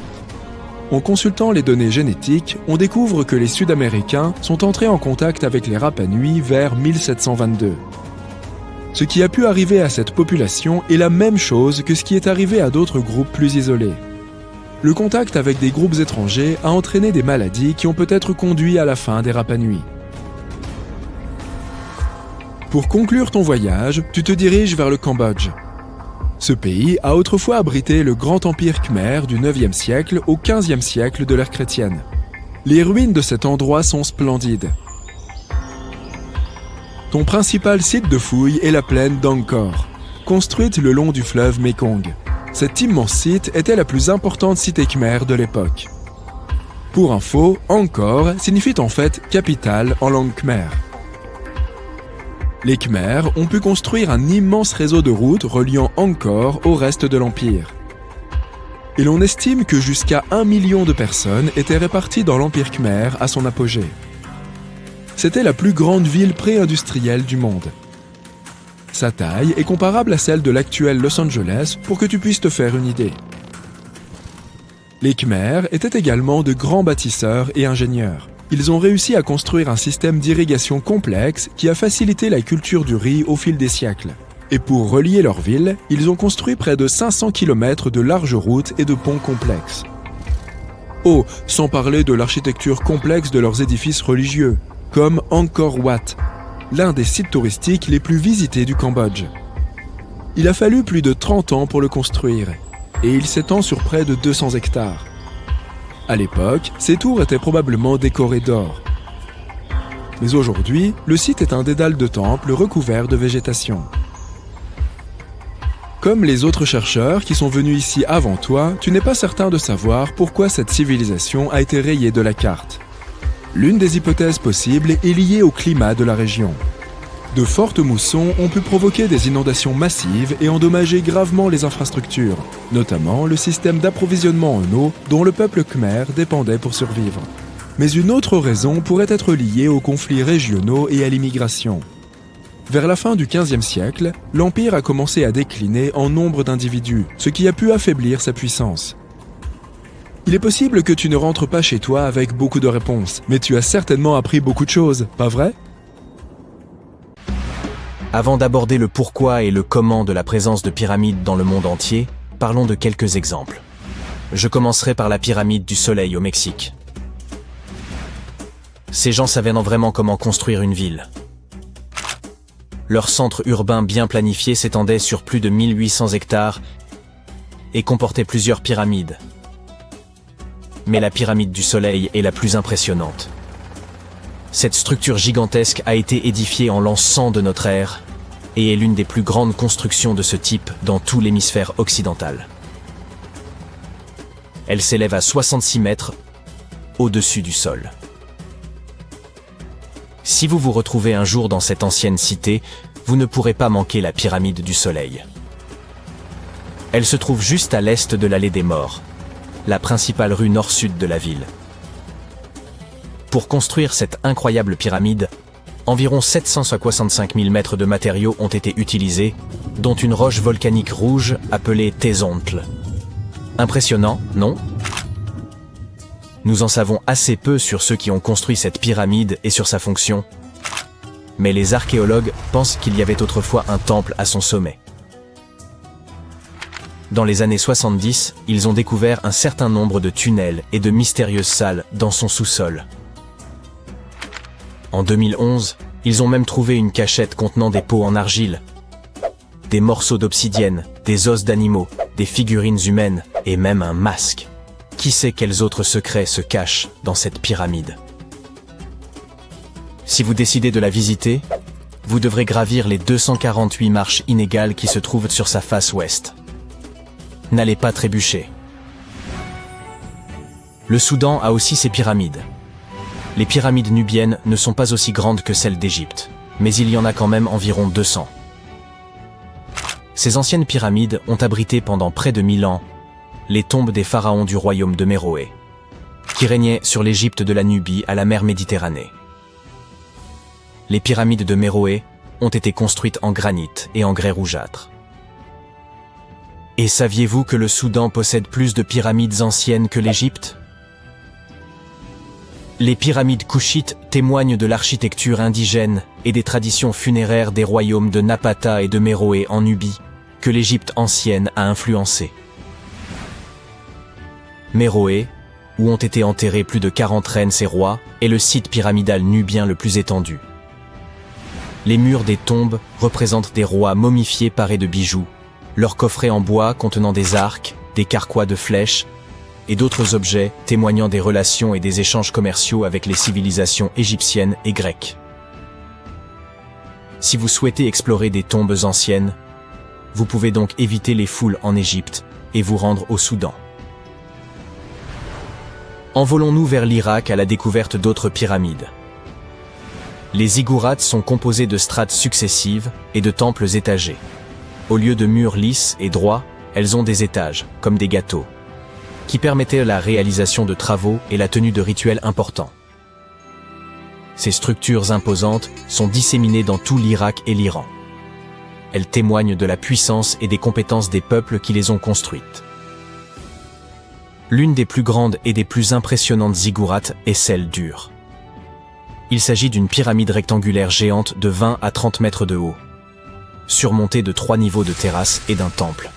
En consultant les données génétiques, on découvre que les Sud-Américains sont entrés en contact avec les Rapa Nui vers 1722. Ce qui a pu arriver à cette population est la même chose que ce qui est arrivé à d'autres groupes plus isolés. Le contact avec des groupes étrangers a entraîné des maladies qui ont peut-être conduit à la fin des Rapa Nui. Pour conclure ton voyage, tu te diriges vers le Cambodge. Ce pays a autrefois abrité le grand empire khmer du 9e siècle au 15e siècle de l'ère chrétienne. Les ruines de cet endroit sont splendides. Ton principal site de fouille est la plaine d'Angkor, construite le long du fleuve Mekong. Cet immense site était la plus importante cité khmer de l'époque. Pour info, Angkor signifie en fait « capitale » en langue khmer. Les Khmers ont pu construire un immense réseau de routes reliant Angkor au reste de l'Empire. Et l'on estime que jusqu'à 1 million de personnes étaient réparties dans l'Empire Khmer à son apogée. C'était la plus grande ville pré-industrielle du monde. Sa taille est comparable à celle de l'actuel Los Angeles pour que tu puisses te faire une idée. Les Khmers étaient également de grands bâtisseurs et ingénieurs. Ils ont réussi à construire un système d'irrigation complexe qui a facilité la culture du riz au fil des siècles. Et pour relier leur ville, ils ont construit près de 500 km de larges routes et de ponts complexes. Oh, sans parler de l'architecture complexe de leurs édifices religieux, comme Angkor Wat, l'un des sites touristiques les plus visités du Cambodge. Il a fallu plus de 30 ans pour le construire, et il s'étend sur près de 200 hectares. À l'époque, ces tours étaient probablement décorées d'or. Mais aujourd'hui, le site est un dédale de temples recouvert de végétation. Comme les autres chercheurs qui sont venus ici avant toi, tu n'es pas certain de savoir pourquoi cette civilisation a été rayée de la carte. L'une des hypothèses possibles est liée au climat de la région. De fortes moussons ont pu provoquer des inondations massives et endommager gravement les infrastructures, notamment le système d'approvisionnement en eau dont le peuple khmer dépendait pour survivre. Mais une autre raison pourrait être liée aux conflits régionaux et à l'immigration. Vers la fin du XVe siècle, l'Empire a commencé à décliner en nombre d'individus, ce qui a pu affaiblir sa puissance. Il est possible que tu ne rentres pas chez toi avec beaucoup de réponses, mais tu as certainement appris beaucoup de choses, pas vrai ? Avant d'aborder le pourquoi et le comment de la présence de pyramides dans le monde entier, parlons de quelques exemples. Je commencerai par la pyramide du Soleil au Mexique. Ces gens savaient vraiment comment construire une ville. Leur centre urbain bien planifié s'étendait sur plus de 1800 hectares et comportait plusieurs pyramides. Mais la pyramide du Soleil est la plus impressionnante. Cette structure gigantesque a été édifiée en l'an 100 de notre ère et est l'une des plus grandes constructions de ce type dans tout l'hémisphère occidental. Elle s'élève à 66 mètres au-dessus du sol. Si vous vous retrouvez un jour dans cette ancienne cité, vous ne pourrez pas manquer la pyramide du Soleil. Elle se trouve juste à l'est de l'allée des Morts, la principale rue nord-sud de la ville. Pour construire cette incroyable pyramide, environ 765 000 mètres de matériaux ont été utilisés, dont une roche volcanique rouge appelée Tezontl. Impressionnant, non ? Nous en savons assez peu sur ceux qui ont construit cette pyramide et sur sa fonction, mais les archéologues pensent qu'il y avait autrefois un temple à son sommet. Dans les années 70, ils ont découvert un certain nombre de tunnels et de mystérieuses salles dans son sous-sol. En 2011, ils ont même trouvé une cachette contenant des pots en argile, des morceaux d'obsidienne, des os d'animaux, des figurines humaines et même un masque. Qui sait quels autres secrets se cachent dans cette pyramide ? Si vous décidez de la visiter, vous devrez gravir les 248 marches inégales qui se trouvent sur sa face ouest. N'allez pas trébucher. Le Soudan a aussi ses pyramides. Les pyramides nubiennes ne sont pas aussi grandes que celles d'Égypte, mais il y en a quand même environ 200. Ces anciennes pyramides ont abrité pendant près de 1000 ans les tombes des pharaons du royaume de Méroé, qui régnait sur l'Égypte de la Nubie à la mer Méditerranée. Les pyramides de Méroé ont été construites en granit et en grès rougeâtre. Et saviez-vous que le Soudan possède plus de pyramides anciennes que l'Égypte ? Les pyramides couchites témoignent de l'architecture indigène et des traditions funéraires des royaumes de Napata et de Méroé en Nubie, que l'Égypte ancienne a influencé. Méroé, où ont été enterrés plus de 40 reines et rois, est le site pyramidal nubien le plus étendu. Les murs des tombes représentent des rois momifiés parés de bijoux, leurs coffrets en bois contenant des arcs, des carquois de flèches et d'autres objets témoignant des relations et des échanges commerciaux avec les civilisations égyptiennes et grecques. Si vous souhaitez explorer des tombes anciennes, vous pouvez donc éviter les foules en Égypte et vous rendre au Soudan. Envolons-nous vers l'Irak à la découverte d'autres pyramides. Les ziggourats sont composés de strates successives et de temples étagés. Au lieu de murs lisses et droits, elles ont des étages, comme des gâteaux, qui permettaient la réalisation de travaux et la tenue de rituels importants. Ces structures imposantes sont disséminées dans tout l'Irak et l'Iran. Elles témoignent de la puissance et des compétences des peuples qui les ont construites. L'une des plus grandes et des plus impressionnantes ziggourats est celle d'Ur. Il s'agit d'une pyramide rectangulaire géante de 20 à 30 mètres de haut, surmontée de 3 niveaux de terrasses et d'un temple.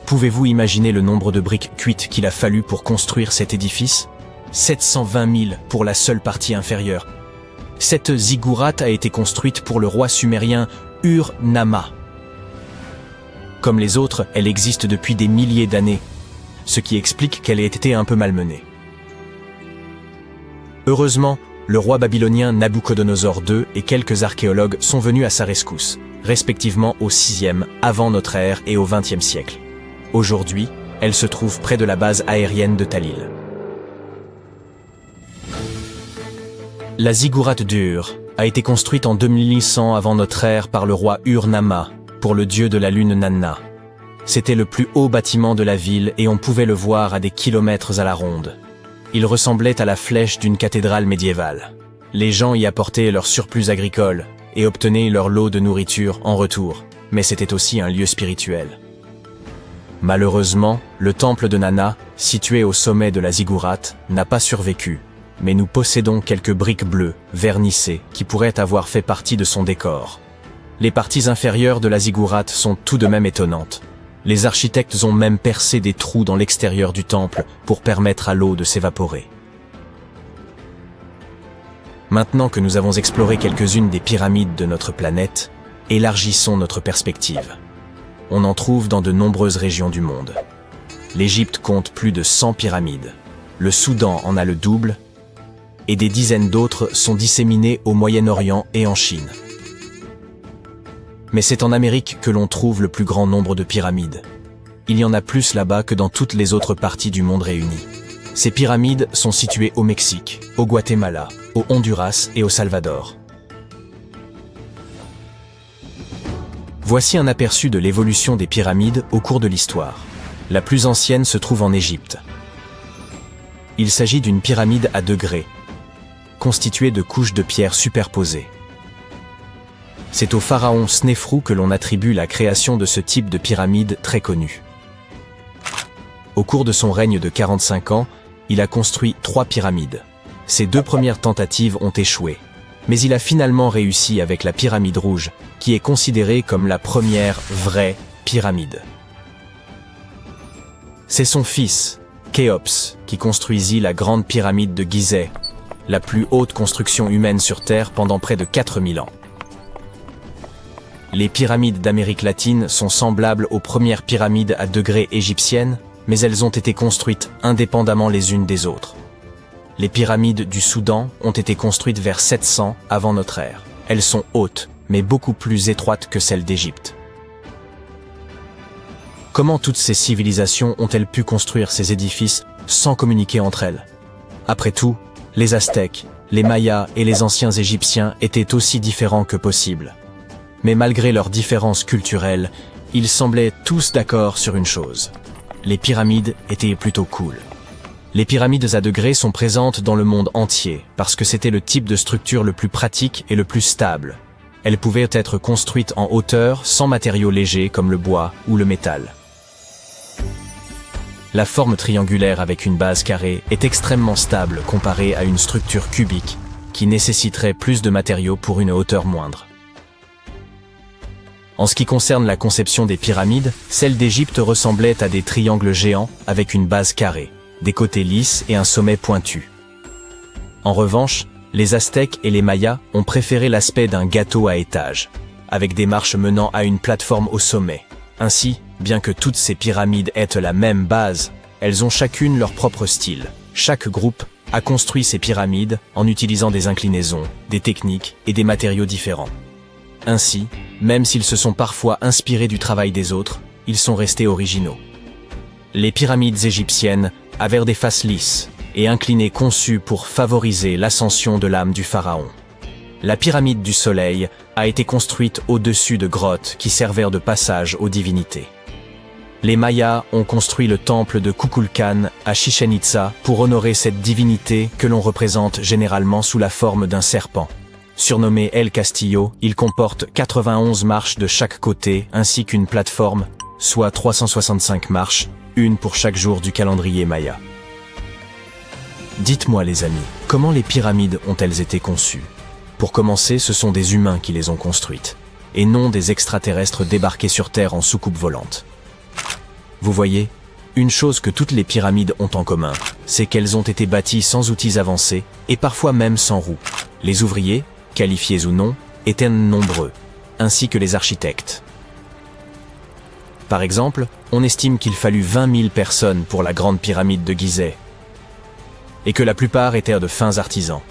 Pouvez-vous imaginer le nombre de briques cuites qu'il a fallu pour construire cet édifice ? 720 000 pour la seule partie inférieure. Cette ziggourate a été construite pour le roi sumérien Ur-Nama. Comme les autres, elle existe depuis des milliers d'années, ce qui explique qu'elle ait été un peu malmenée. Heureusement, le roi babylonien Nabuchodonosor II et quelques archéologues sont venus à sa rescousse, respectivement au 6e avant notre ère et au 20e siècle. Aujourd'hui, elle se trouve près de la base aérienne de Talil. La ziggourate d'Ur a été construite en 2100 avant notre ère par le roi Ur-Nama pour le dieu de la lune Nanna. C'était le plus haut bâtiment de la ville et on pouvait le voir à des kilomètres à la ronde. Il ressemblait à la flèche d'une cathédrale médiévale. Les gens y apportaient leur surplus agricole et obtenaient leur lot de nourriture en retour, mais c'était aussi un lieu spirituel. Malheureusement, le temple de Nanna, situé au sommet de la ziggourate, n'a pas survécu, mais nous possédons quelques briques bleues, vernissées, qui pourraient avoir fait partie de son décor. Les parties inférieures de la ziggourate sont tout de même étonnantes. Les architectes ont même percé des trous dans l'extérieur du temple pour permettre à l'eau de s'évaporer. Maintenant que nous avons exploré quelques-unes des pyramides de notre planète, élargissons notre perspective. On en trouve dans de nombreuses régions du monde. L'Égypte compte plus de 100 pyramides. Le Soudan en a le double, et des dizaines d'autres sont disséminées au Moyen-Orient et en Chine. Mais c'est en Amérique que l'on trouve le plus grand nombre de pyramides. Il y en a plus là-bas que dans toutes les autres parties du monde réunies. Ces pyramides sont situées au Mexique, au Guatemala, au Honduras et au Salvador. Voici un aperçu de l'évolution des pyramides au cours de l'histoire. La plus ancienne se trouve en Égypte. Il s'agit d'une pyramide à degrés, constituée de couches de pierres superposées. C'est au pharaon Snéfrou que l'on attribue la création de ce type de pyramide très connu. Au cours de son règne de 45 ans, il a construit 3 pyramides. Ses 2 premières tentatives ont échoué, mais il a finalement réussi avec la pyramide rouge, qui est considérée comme la première vraie pyramide. C'est son fils, Khéops, qui construisit la grande pyramide de Gizeh, la plus haute construction humaine sur Terre pendant près de 4000 ans. Les pyramides d'Amérique latine sont semblables aux premières pyramides à degrés égyptiennes, mais elles ont été construites indépendamment les unes des autres. Les pyramides du Soudan ont été construites vers 700 avant notre ère. Elles sont hautes, mais beaucoup plus étroites que celles d'Égypte. Comment toutes ces civilisations ont-elles pu construire ces édifices sans communiquer entre elles? Après tout, les Aztèques, les Mayas et les anciens Égyptiens étaient aussi différents que possible. Mais malgré leurs différences culturelles, ils semblaient tous d'accord sur une chose. Les pyramides étaient plutôt cool. Les pyramides à degrés sont présentes dans le monde entier parce que c'était le type de structure le plus pratique et le plus stable. Elles pouvaient être construites en hauteur sans matériaux légers comme le bois ou le métal. La forme triangulaire avec une base carrée est extrêmement stable comparée à une structure cubique qui nécessiterait plus de matériaux pour une hauteur moindre. En ce qui concerne la conception des pyramides, celle d'Égypte ressemblait à des triangles géants avec une base carrée, des côtés lisses et un sommet pointu. En revanche, les Aztèques et les Mayas ont préféré l'aspect d'un gâteau à étages, avec des marches menant à une plateforme au sommet. Ainsi, bien que toutes ces pyramides aient la même base, elles ont chacune leur propre style. Chaque groupe a construit ces pyramides en utilisant des inclinaisons, des techniques et des matériaux différents. Ainsi, même s'ils se sont parfois inspirés du travail des autres, ils sont restés originaux. Les pyramides égyptiennes avaient des faces lisses et inclinées conçues pour favoriser l'ascension de l'âme du pharaon. La pyramide du soleil a été construite au-dessus de grottes qui servirent de passage aux divinités. Les Mayas ont construit le temple de Kukulkan à Chichén Itzá pour honorer cette divinité que l'on représente généralement sous la forme d'un serpent. Surnommé El Castillo, il comporte 91 marches de chaque côté ainsi qu'une plateforme, soit 365 marches, une pour chaque jour du calendrier maya. Dites-moi les amis, comment les pyramides ont-elles été conçues? Pour commencer, ce sont des humains qui les ont construites, et non des extraterrestres débarqués sur Terre en soucoupe volante. Vous voyez, une chose que toutes les pyramides ont en commun, c'est qu'elles ont été bâties sans outils avancés, et parfois même sans roues. Les ouvriers, qualifiés ou non, étaient nombreux, ainsi que les architectes. Par exemple, on estime qu'il fallut 20 000 personnes pour la grande pyramide de Gizeh, et que la plupart étaient de fins artisans.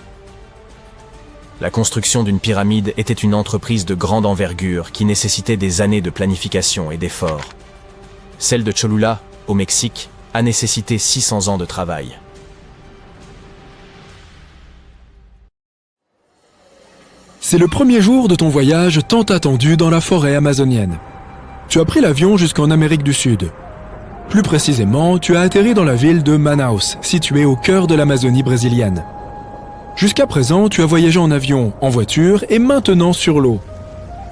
La construction d'une pyramide était une entreprise de grande envergure qui nécessitait des années de planification et d'efforts. Celle de Cholula, au Mexique, a nécessité 600 ans de travail. C'est le premier jour de ton voyage tant attendu dans la forêt amazonienne. Tu as pris l'avion jusqu'en Amérique du Sud. Plus précisément, tu as atterri dans la ville de Manaus, située au cœur de l'Amazonie brésilienne. Jusqu'à présent, tu as voyagé en avion, en voiture et maintenant sur l'eau.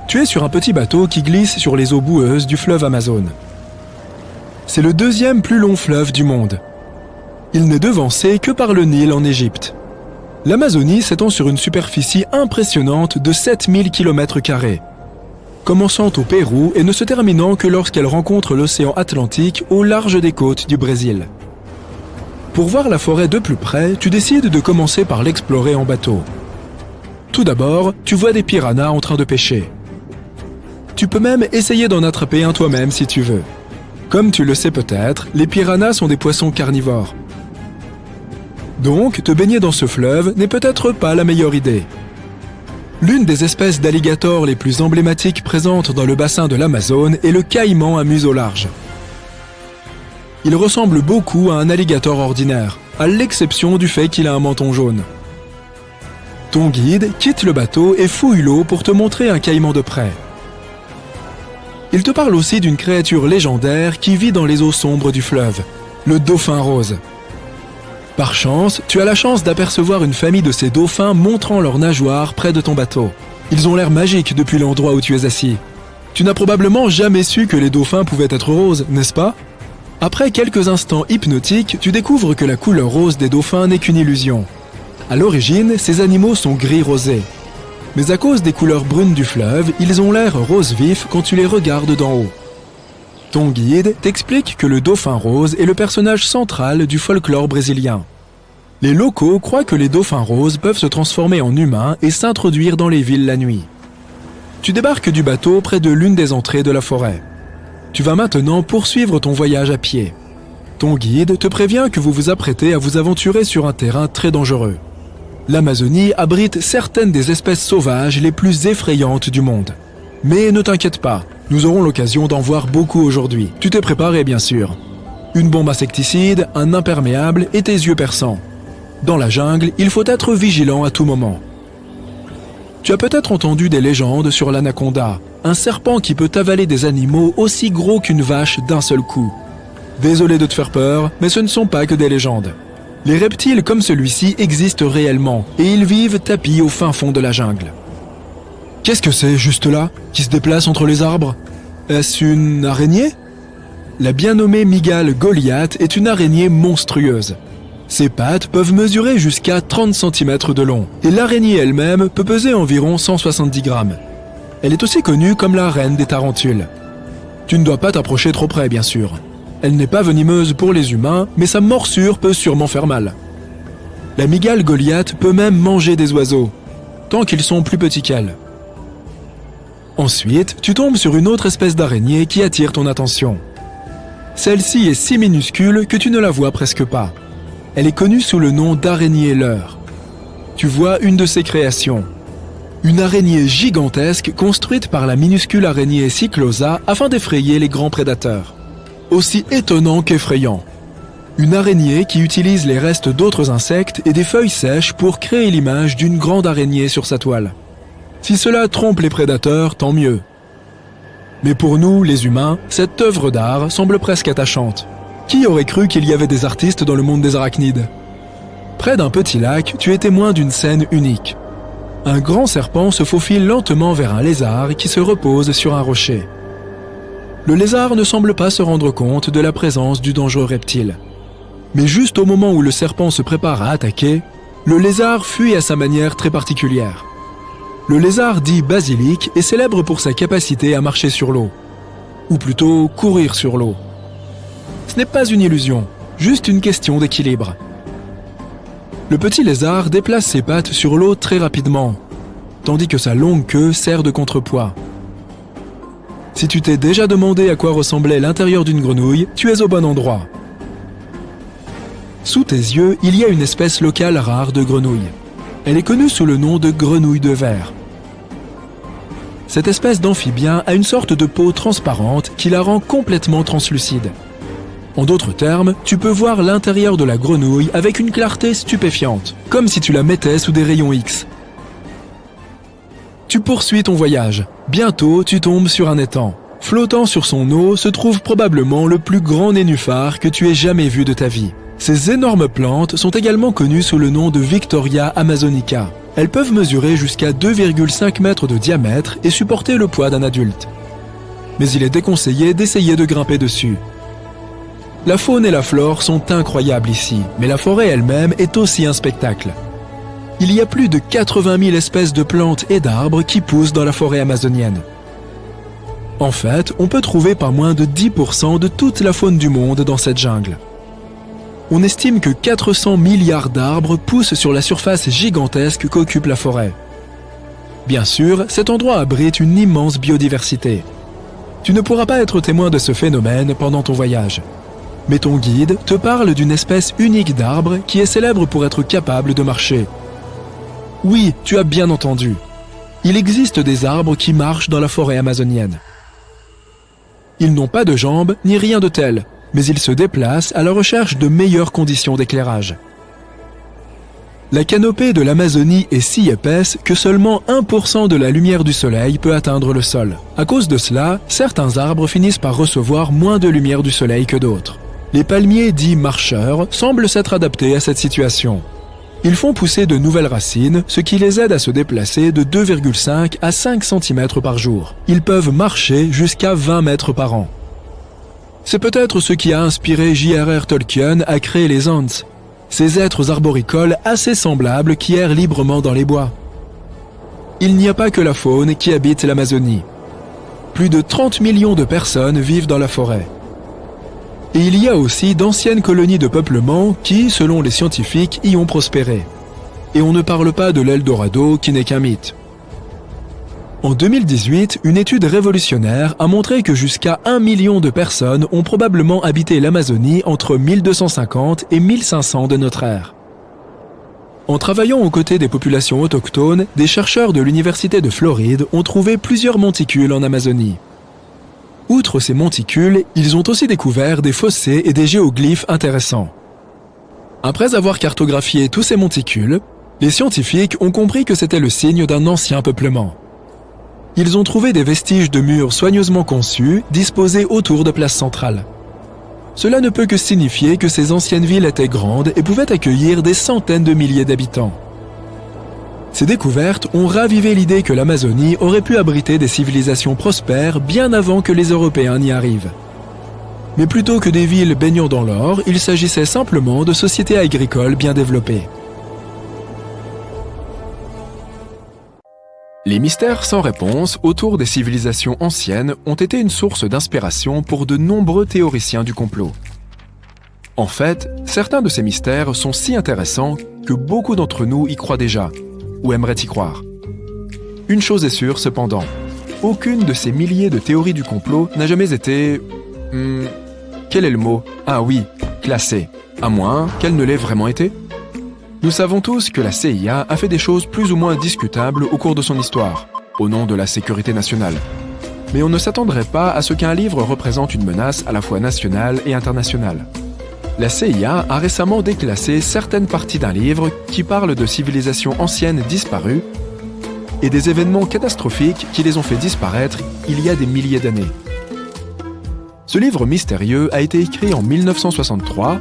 Tu es sur un petit bateau qui glisse sur les eaux boueuses du fleuve Amazone. C'est le deuxième plus long fleuve du monde. Il n'est devancé que par le Nil en Égypte. L'Amazonie s'étend sur une superficie impressionnante de 7000 km², commençant au Pérou et ne se terminant que lorsqu'elle rencontre l'océan Atlantique au large des côtes du Brésil. Pour voir la forêt de plus près, tu décides de commencer par l'explorer en bateau. Tout d'abord, tu vois des piranhas en train de pêcher. Tu peux même essayer d'en attraper un toi-même si tu veux. Comme tu le sais peut-être, les piranhas sont des poissons carnivores. Donc, te baigner dans ce fleuve n'est peut-être pas la meilleure idée. L'une des espèces d'alligators les plus emblématiques présentes dans le bassin de l'Amazone est le caïman à museau large. Il ressemble beaucoup à un alligator ordinaire, à l'exception du fait qu'il a un menton jaune. Ton guide quitte le bateau et fouille l'eau pour te montrer un caïman de près. Il te parle aussi d'une créature légendaire qui vit dans les eaux sombres du fleuve, le dauphin rose. Par chance, tu as la chance d'apercevoir une famille de ces dauphins montrant leurs nageoires près de ton bateau. Ils ont l'air magiques depuis l'endroit où tu es assis. Tu n'as probablement jamais su que les dauphins pouvaient être roses, n'est-ce pas ? Après quelques instants hypnotiques, tu découvres que la couleur rose des dauphins n'est qu'une illusion. À l'origine, ces animaux sont gris rosé. Mais à cause des couleurs brunes du fleuve, ils ont l'air rose vif quand tu les regardes d'en haut. Ton guide t'explique que le dauphin rose est le personnage central du folklore brésilien. Les locaux croient que les dauphins roses peuvent se transformer en humains et s'introduire dans les villes la nuit. Tu débarques du bateau près de l'une des entrées de la forêt. Tu vas maintenant poursuivre ton voyage à pied. Ton guide te prévient que vous vous apprêtez à vous aventurer sur un terrain très dangereux. L'Amazonie abrite certaines des espèces sauvages les plus effrayantes du monde. Mais ne t'inquiète pas, nous aurons l'occasion d'en voir beaucoup aujourd'hui. Tu t'es préparé bien sûr. Une bombe insecticide, un imperméable et tes yeux perçants. Dans la jungle, il faut être vigilant à tout moment. Tu as peut-être entendu des légendes sur l'anaconda, un serpent qui peut avaler des animaux aussi gros qu'une vache d'un seul coup. Désolé de te faire peur, mais ce ne sont pas que des légendes. Les reptiles comme celui-ci existent réellement et ils vivent tapis au fin fond de la jungle. Qu'est-ce que c'est juste là, qui se déplace entre les arbres? Est-ce une araignée? La bien nommée mygale Goliath est une araignée monstrueuse. Ses pattes peuvent mesurer jusqu'à 30 cm de long et l'araignée elle-même peut peser environ 170 grammes. Elle est aussi connue comme la reine des tarentules. Tu ne dois pas t'approcher trop près bien sûr. Elle n'est pas venimeuse pour les humains, mais sa morsure peut sûrement faire mal. La mygale Goliath peut même manger des oiseaux, tant qu'ils sont plus petits qu'elle. Ensuite, tu tombes sur une autre espèce d'araignée qui attire ton attention. Celle-ci est si minuscule que tu ne la vois presque pas. Elle est connue sous le nom d'araignée leurre. Tu vois une de ses créations. Une araignée gigantesque construite par la minuscule araignée Cyclosa afin d'effrayer les grands prédateurs. Aussi étonnant qu'effrayant. Une araignée qui utilise les restes d'autres insectes et des feuilles sèches pour créer l'image d'une grande araignée sur sa toile. Si cela trompe les prédateurs, tant mieux. Mais pour nous, les humains, cette œuvre d'art semble presque attachante. Qui aurait cru qu'il y avait des artistes dans le monde des arachnides? Près d'un petit lac, tu es témoin d'une scène unique. Un grand serpent se faufile lentement vers un lézard qui se repose sur un rocher. Le lézard ne semble pas se rendre compte de la présence du dangereux reptile. Mais juste au moment où le serpent se prépare à attaquer, le lézard fuit à sa manière très particulière. Le lézard dit basilic est célèbre pour sa capacité à marcher sur l'eau. Ou plutôt courir sur l'eau. Ce n'est pas une illusion, juste une question d'équilibre. Le petit lézard déplace ses pattes sur l'eau très rapidement, tandis que sa longue queue sert de contrepoids. Si tu t'es déjà demandé à quoi ressemblait l'intérieur d'une grenouille, tu es au bon endroit. Sous tes yeux, il y a une espèce locale rare de grenouille. Elle est connue sous le nom de grenouille de verre. Cette espèce d'amphibien a une sorte de peau transparente qui la rend complètement translucide. En d'autres termes, tu peux voir l'intérieur de la grenouille avec une clarté stupéfiante, comme si tu la mettais sous des rayons X. Tu poursuis ton voyage. Bientôt, tu tombes sur un étang. Flottant sur son eau se trouve probablement le plus grand nénuphar que tu aies jamais vu de ta vie. Ces énormes plantes sont également connues sous le nom de Victoria amazonica. Elles peuvent mesurer jusqu'à 2,5 mètres de diamètre et supporter le poids d'un adulte. Mais il est déconseillé d'essayer de grimper dessus. La faune et la flore sont incroyables ici, mais la forêt elle-même est aussi un spectacle. Il y a plus de 80 000 espèces de plantes et d'arbres qui poussent dans la forêt amazonienne. En fait, on peut trouver pas moins de 10% de toute la faune du monde dans cette jungle. On estime que 400 milliards d'arbres poussent sur la surface gigantesque qu'occupe la forêt. Bien sûr, cet endroit abrite une immense biodiversité. Tu ne pourras pas être témoin de ce phénomène pendant ton voyage. Mais ton guide te parle d'une espèce unique d'arbre qui est célèbre pour être capable de marcher. Oui, tu as bien entendu. Il existe des arbres qui marchent dans la forêt amazonienne. Ils n'ont pas de jambes ni rien de tel, mais ils se déplacent à la recherche de meilleures conditions d'éclairage. La canopée de l'Amazonie est si épaisse que seulement 1% de la lumière du soleil peut atteindre le sol. À cause de cela, certains arbres finissent par recevoir moins de lumière du soleil que d'autres. Les palmiers dits marcheurs semblent s'être adaptés à cette situation. Ils font pousser de nouvelles racines, ce qui les aide à se déplacer de 2,5 à 5 cm par jour. Ils peuvent marcher jusqu'à 20 mètres par an. C'est peut-être ce qui a inspiré J.R.R. Tolkien à créer les Ents, ces êtres arboricoles assez semblables qui errent librement dans les bois. Il n'y a pas que la faune qui habite l'Amazonie. Plus de 30 millions de personnes vivent dans la forêt. Et il y a aussi d'anciennes colonies de peuplement qui, selon les scientifiques, y ont prospéré. Et on ne parle pas de l'Eldorado qui n'est qu'un mythe. En 2018, une étude révolutionnaire a montré que jusqu'à 1 million de personnes ont probablement habité l'Amazonie entre 1250 et 1500 de notre ère. En travaillant aux côtés des populations autochtones, des chercheurs de l'Université de Floride ont trouvé plusieurs monticules en Amazonie. Outre ces monticules, ils ont aussi découvert des fossés et des géoglyphes intéressants. Après avoir cartographié tous ces monticules, les scientifiques ont compris que c'était le signe d'un ancien peuplement. Ils ont trouvé des vestiges de murs soigneusement conçus, disposés autour de places centrales. Cela ne peut que signifier que ces anciennes villes étaient grandes et pouvaient accueillir des centaines de milliers d'habitants. Ces découvertes ont ravivé l'idée que l'Amazonie aurait pu abriter des civilisations prospères bien avant que les Européens n'y arrivent. Mais plutôt que des villes baignant dans l'or, il s'agissait simplement de sociétés agricoles bien développées. Les mystères sans réponse autour des civilisations anciennes ont été une source d'inspiration pour de nombreux théoriciens du complot. En fait, certains de ces mystères sont si intéressants que beaucoup d'entre nous y croient déjà, ou aimeraient y croire. Une chose est sûre cependant, aucune de ces milliers de théories du complot n'a jamais été... quel est le mot? Ah oui, classée, à moins qu'elle ne l'ait vraiment été. Nous savons tous que la CIA a fait des choses plus ou moins discutables au cours de son histoire, au nom de la sécurité nationale. Mais on ne s'attendrait pas à ce qu'un livre représente une menace à la fois nationale et internationale. La CIA a récemment déclassé certaines parties d'un livre qui parle de civilisations anciennes disparues et des événements catastrophiques qui les ont fait disparaître il y a des milliers d'années. Ce livre mystérieux a été écrit en 1963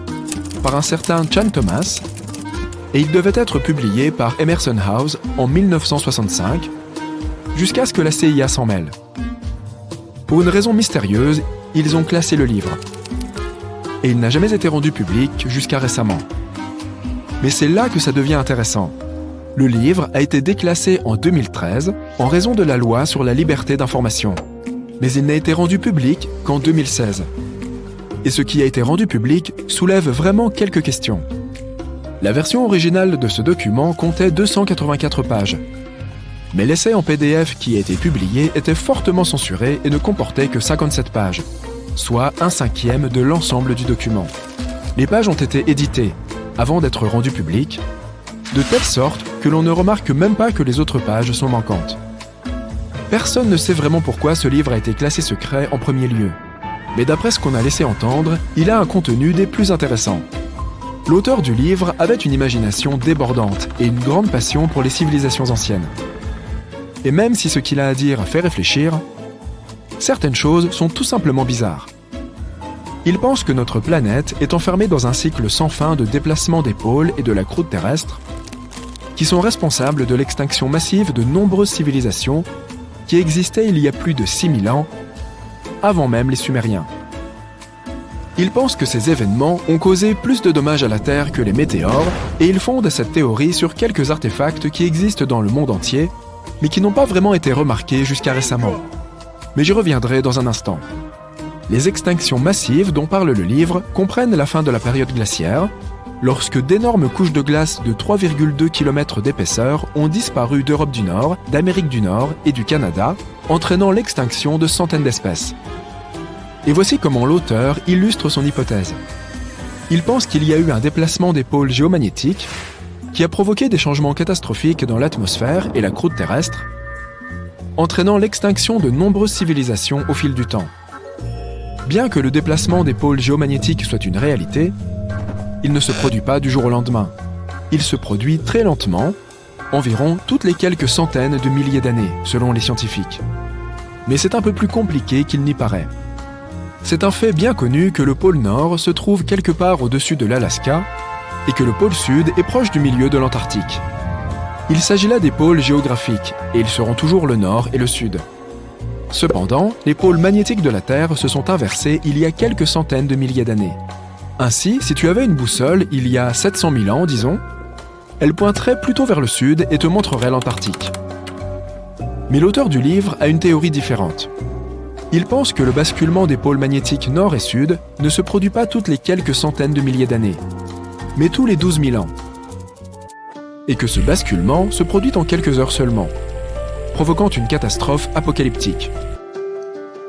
par un certain Chan Thomas et il devait être publié par Emerson House en 1965, jusqu'à ce que la CIA s'en mêle. Pour une raison mystérieuse, ils ont classé le livre. Et il n'a jamais été rendu public jusqu'à récemment. Mais c'est là que ça devient intéressant. Le livre a été déclassé en 2013 en raison de la loi sur la liberté d'information. Mais il n'a été rendu public qu'en 2016. Et ce qui a été rendu public soulève vraiment quelques questions. La version originale de ce document comptait 284 pages. Mais l'essai en PDF qui a été publié était fortement censuré et ne comportait que 57 pages, soit 1/5 de l'ensemble du document. Les pages ont été éditées, avant d'être rendues publiques, de telle sorte que l'on ne remarque même pas que les autres pages sont manquantes. Personne ne sait vraiment pourquoi ce livre a été classé secret en premier lieu. Mais d'après ce qu'on a laissé entendre, il a un contenu des plus intéressants. L'auteur du livre avait une imagination débordante et une grande passion pour les civilisations anciennes. Et même si ce qu'il a à dire fait réfléchir, certaines choses sont tout simplement bizarres. Il pense que notre planète est enfermée dans un cycle sans fin de déplacement des pôles et de la croûte terrestre, qui sont responsables de l'extinction massive de nombreuses civilisations qui existaient il y a plus de 6000 ans, avant même les Sumériens. Il pense que ces événements ont causé plus de dommages à la Terre que les météores, et il fonde cette théorie sur quelques artefacts qui existent dans le monde entier, mais qui n'ont pas vraiment été remarqués jusqu'à récemment. Mais j'y reviendrai dans un instant. Les extinctions massives dont parle le livre comprennent la fin de la période glaciaire, lorsque d'énormes couches de glace de 3,2 km d'épaisseur ont disparu d'Europe du Nord, d'Amérique du Nord et du Canada, entraînant l'extinction de centaines d'espèces. Et voici comment l'auteur illustre son hypothèse. Il pense qu'il y a eu un déplacement des pôles géomagnétiques qui a provoqué des changements catastrophiques dans l'atmosphère et la croûte terrestre, entraînant l'extinction de nombreuses civilisations au fil du temps. Bien que le déplacement des pôles géomagnétiques soit une réalité, il ne se produit pas du jour au lendemain. Il se produit très lentement, environ toutes les quelques centaines de milliers d'années, selon les scientifiques. Mais c'est un peu plus compliqué qu'il n'y paraît. C'est un fait bien connu que le pôle Nord se trouve quelque part au-dessus de l'Alaska et que le pôle Sud est proche du milieu de l'Antarctique. Il s'agit là des pôles géographiques et ils seront toujours le Nord et le Sud. Cependant, les pôles magnétiques de la Terre se sont inversés il y a quelques centaines de milliers d'années. Ainsi, si tu avais une boussole il y a 700 000 ans, disons, elle pointerait plutôt vers le Sud et te montrerait l'Antarctique. Mais l'auteur du livre a une théorie différente. Il pense que le basculement des pôles magnétiques nord et sud ne se produit pas toutes les quelques centaines de milliers d'années, mais tous les 12 000 ans. Et que ce basculement se produit en quelques heures seulement. provoquant une catastrophe apocalyptique.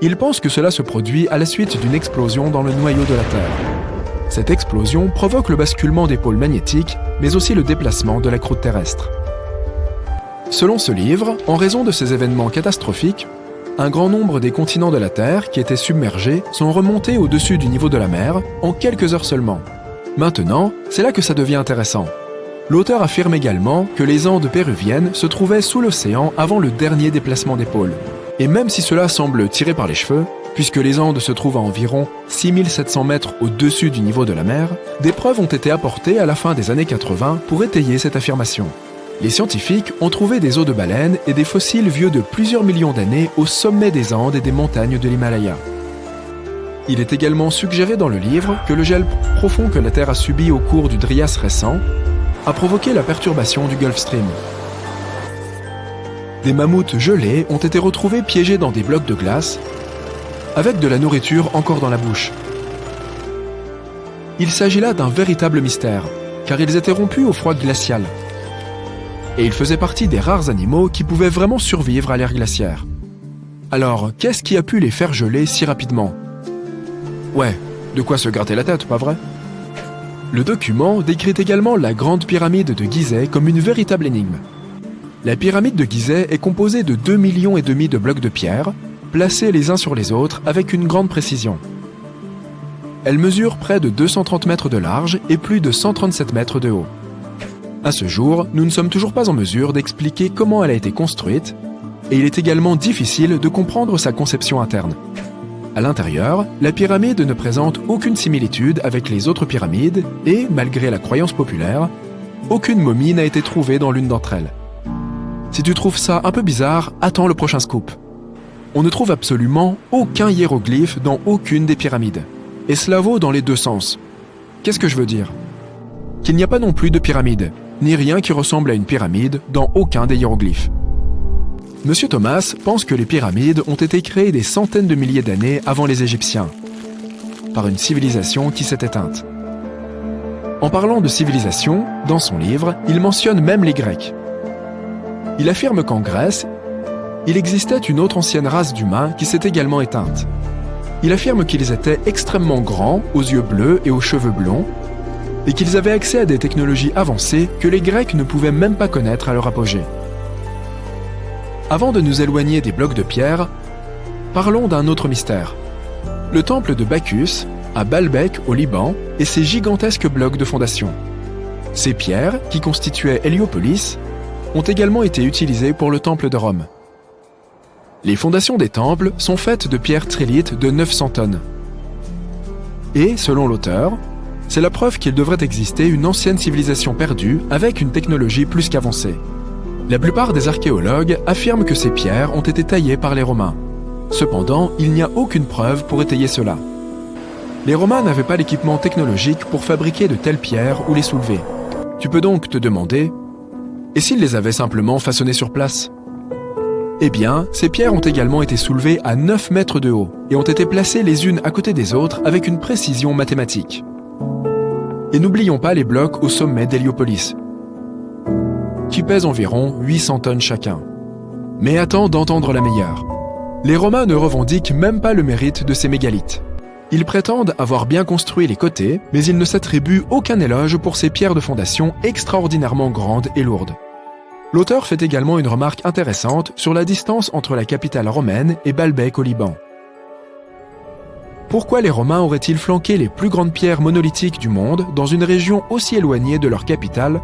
Il pense que cela se produit à la suite d'une explosion dans le noyau de la Terre. Cette explosion provoque le basculement des pôles magnétiques, mais aussi le déplacement de la croûte terrestre. Selon ce livre, en raison de ces événements catastrophiques, un grand nombre des continents de la Terre qui étaient submergés sont remontés au-dessus du niveau de la mer en quelques heures seulement. Maintenant, c'est là que ça devient intéressant. L'auteur affirme également que les Andes péruviennes se trouvaient sous l'océan avant le dernier déplacement des pôles. Et même si cela semble tiré par les cheveux, puisque les Andes se trouvent à environ 6700 mètres au-dessus du niveau de la mer, des preuves ont été apportées à la fin des années 80 pour étayer cette affirmation. Les scientifiques ont trouvé des os de baleines et des fossiles vieux de plusieurs millions d'années au sommet des Andes et des montagnes de l'Himalaya. Il est également suggéré dans le livre que le gel profond que la Terre a subi au cours du Drias récent a provoqué la perturbation du Gulf Stream. Des mammouths gelés ont été retrouvés piégés dans des blocs de glace, avec de la nourriture encore dans la bouche. Il s'agit là d'un véritable mystère, car ils étaient rompus au froid glacial. Et ils faisaient partie des rares animaux qui pouvaient vraiment survivre à l'ère glaciaire. Alors, qu'est-ce qui a pu les faire geler si rapidement? Ouais, de quoi se gratter la tête, pas vrai? Le document décrit également la Grande Pyramide de Gizeh comme une véritable énigme. La pyramide de Gizeh est composée de 2,5 millions de blocs de pierre, placés les uns sur les autres avec une grande précision. Elle mesure près de 230 mètres de large et plus de 137 mètres de haut. À ce jour, nous ne sommes toujours pas en mesure d'expliquer comment elle a été construite, et il est également difficile de comprendre sa conception interne. À l'intérieur, la pyramide ne présente aucune similitude avec les autres pyramides et, malgré la croyance populaire, aucune momie n'a été trouvée dans l'une d'entre elles. Si tu trouves ça un peu bizarre, attends le prochain scoop. On ne trouve absolument aucun hiéroglyphe dans aucune des pyramides. Et cela vaut dans les deux sens. Qu'est-ce que je veux dire? Qu'il n'y a pas non plus de pyramide, ni rien qui ressemble à une pyramide dans aucun des hiéroglyphes. Monsieur Thomas pense que les pyramides ont été créées des centaines de milliers d'années avant les Égyptiens, par une civilisation qui s'est éteinte. En parlant de civilisation, dans son livre, il mentionne même les Grecs. Il affirme qu'en Grèce, il existait une autre ancienne race d'humains qui s'est également éteinte. Il affirme qu'ils étaient extrêmement grands, aux yeux bleus et aux cheveux blonds, et qu'ils avaient accès à des technologies avancées que les Grecs ne pouvaient même pas connaître à leur apogée. Avant de nous éloigner des blocs de pierre, parlons d'un autre mystère. Le temple de Bacchus, à Baalbek au Liban, et ses gigantesques blocs de fondation. Ces pierres, qui constituaient Héliopolis, ont également été utilisées pour le temple de Rome. Les fondations des temples sont faites de pierres trillites de 900 tonnes. Et, selon l'auteur, c'est la preuve qu'il devrait exister une ancienne civilisation perdue avec une technologie plus qu'avancée. La plupart des archéologues affirment que ces pierres ont été taillées par les Romains. Cependant, il n'y a aucune preuve pour étayer cela. Les Romains n'avaient pas l'équipement technologique pour fabriquer de telles pierres ou les soulever. Tu peux donc te demander, et s'ils les avaient simplement façonnées sur place? Eh bien, ces pierres ont également été soulevées à 9 mètres de haut et ont été placées les unes à côté des autres avec une précision mathématique. Et n'oublions pas les blocs au sommet d'Héliopolis, qui pèsent environ 800 tonnes chacun. Mais attends d'entendre la meilleure. Les Romains ne revendiquent même pas le mérite de ces mégalithes. Ils prétendent avoir bien construit les côtés, mais ils ne s'attribuent aucun éloge pour ces pierres de fondation extraordinairement grandes et lourdes. L'auteur fait également une remarque intéressante sur la distance entre la capitale romaine et Baalbek au Liban. Pourquoi les Romains auraient-ils flanqué les plus grandes pierres monolithiques du monde dans une région aussi éloignée de leur capitale,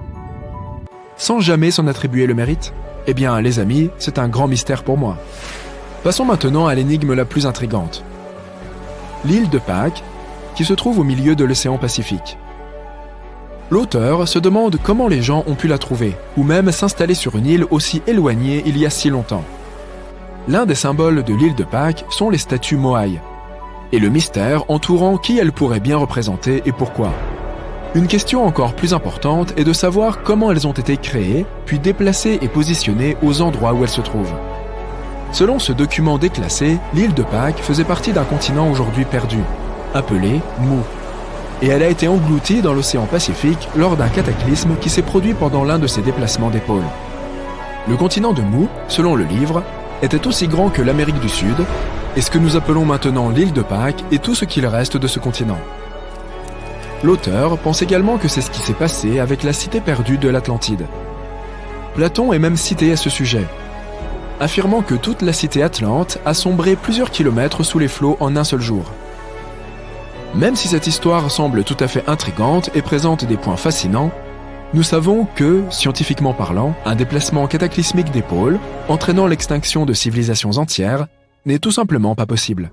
sans jamais s'en attribuer le mérite? Eh bien, les amis, c'est un grand mystère pour moi. Passons maintenant à l'énigme la plus intrigante. L'île de Pâques, qui se trouve au milieu de l'océan Pacifique. L'auteur se demande comment les gens ont pu la trouver, ou même s'installer sur une île aussi éloignée il y a si longtemps. L'un des symboles de l'île de Pâques sont les statues Moai, et le mystère entourant qui elles pourraient bien représenter et pourquoi. Une question encore plus importante est de savoir comment elles ont été créées, puis déplacées et positionnées aux endroits où elles se trouvent. Selon ce document déclassé, l'île de Pâques faisait partie d'un continent aujourd'hui perdu, appelé Mu, et elle a été engloutie dans l'océan Pacifique lors d'un cataclysme qui s'est produit pendant l'un de ses déplacements des pôles. Le continent de Mu, selon le livre, était aussi grand que l'Amérique du Sud, et ce que nous appelons maintenant l'île de Pâques est tout ce qu'il reste de ce continent. L'auteur pense également que c'est ce qui s'est passé avec la cité perdue de l'Atlantide. Platon est même cité à ce sujet, affirmant que toute la cité atlante a sombré plusieurs kilomètres sous les flots en un seul jour. Même si cette histoire semble tout à fait intrigante et présente des points fascinants, nous savons que, scientifiquement parlant, un déplacement cataclysmique des pôles, entraînant l'extinction de civilisations entières, n'est tout simplement pas possible.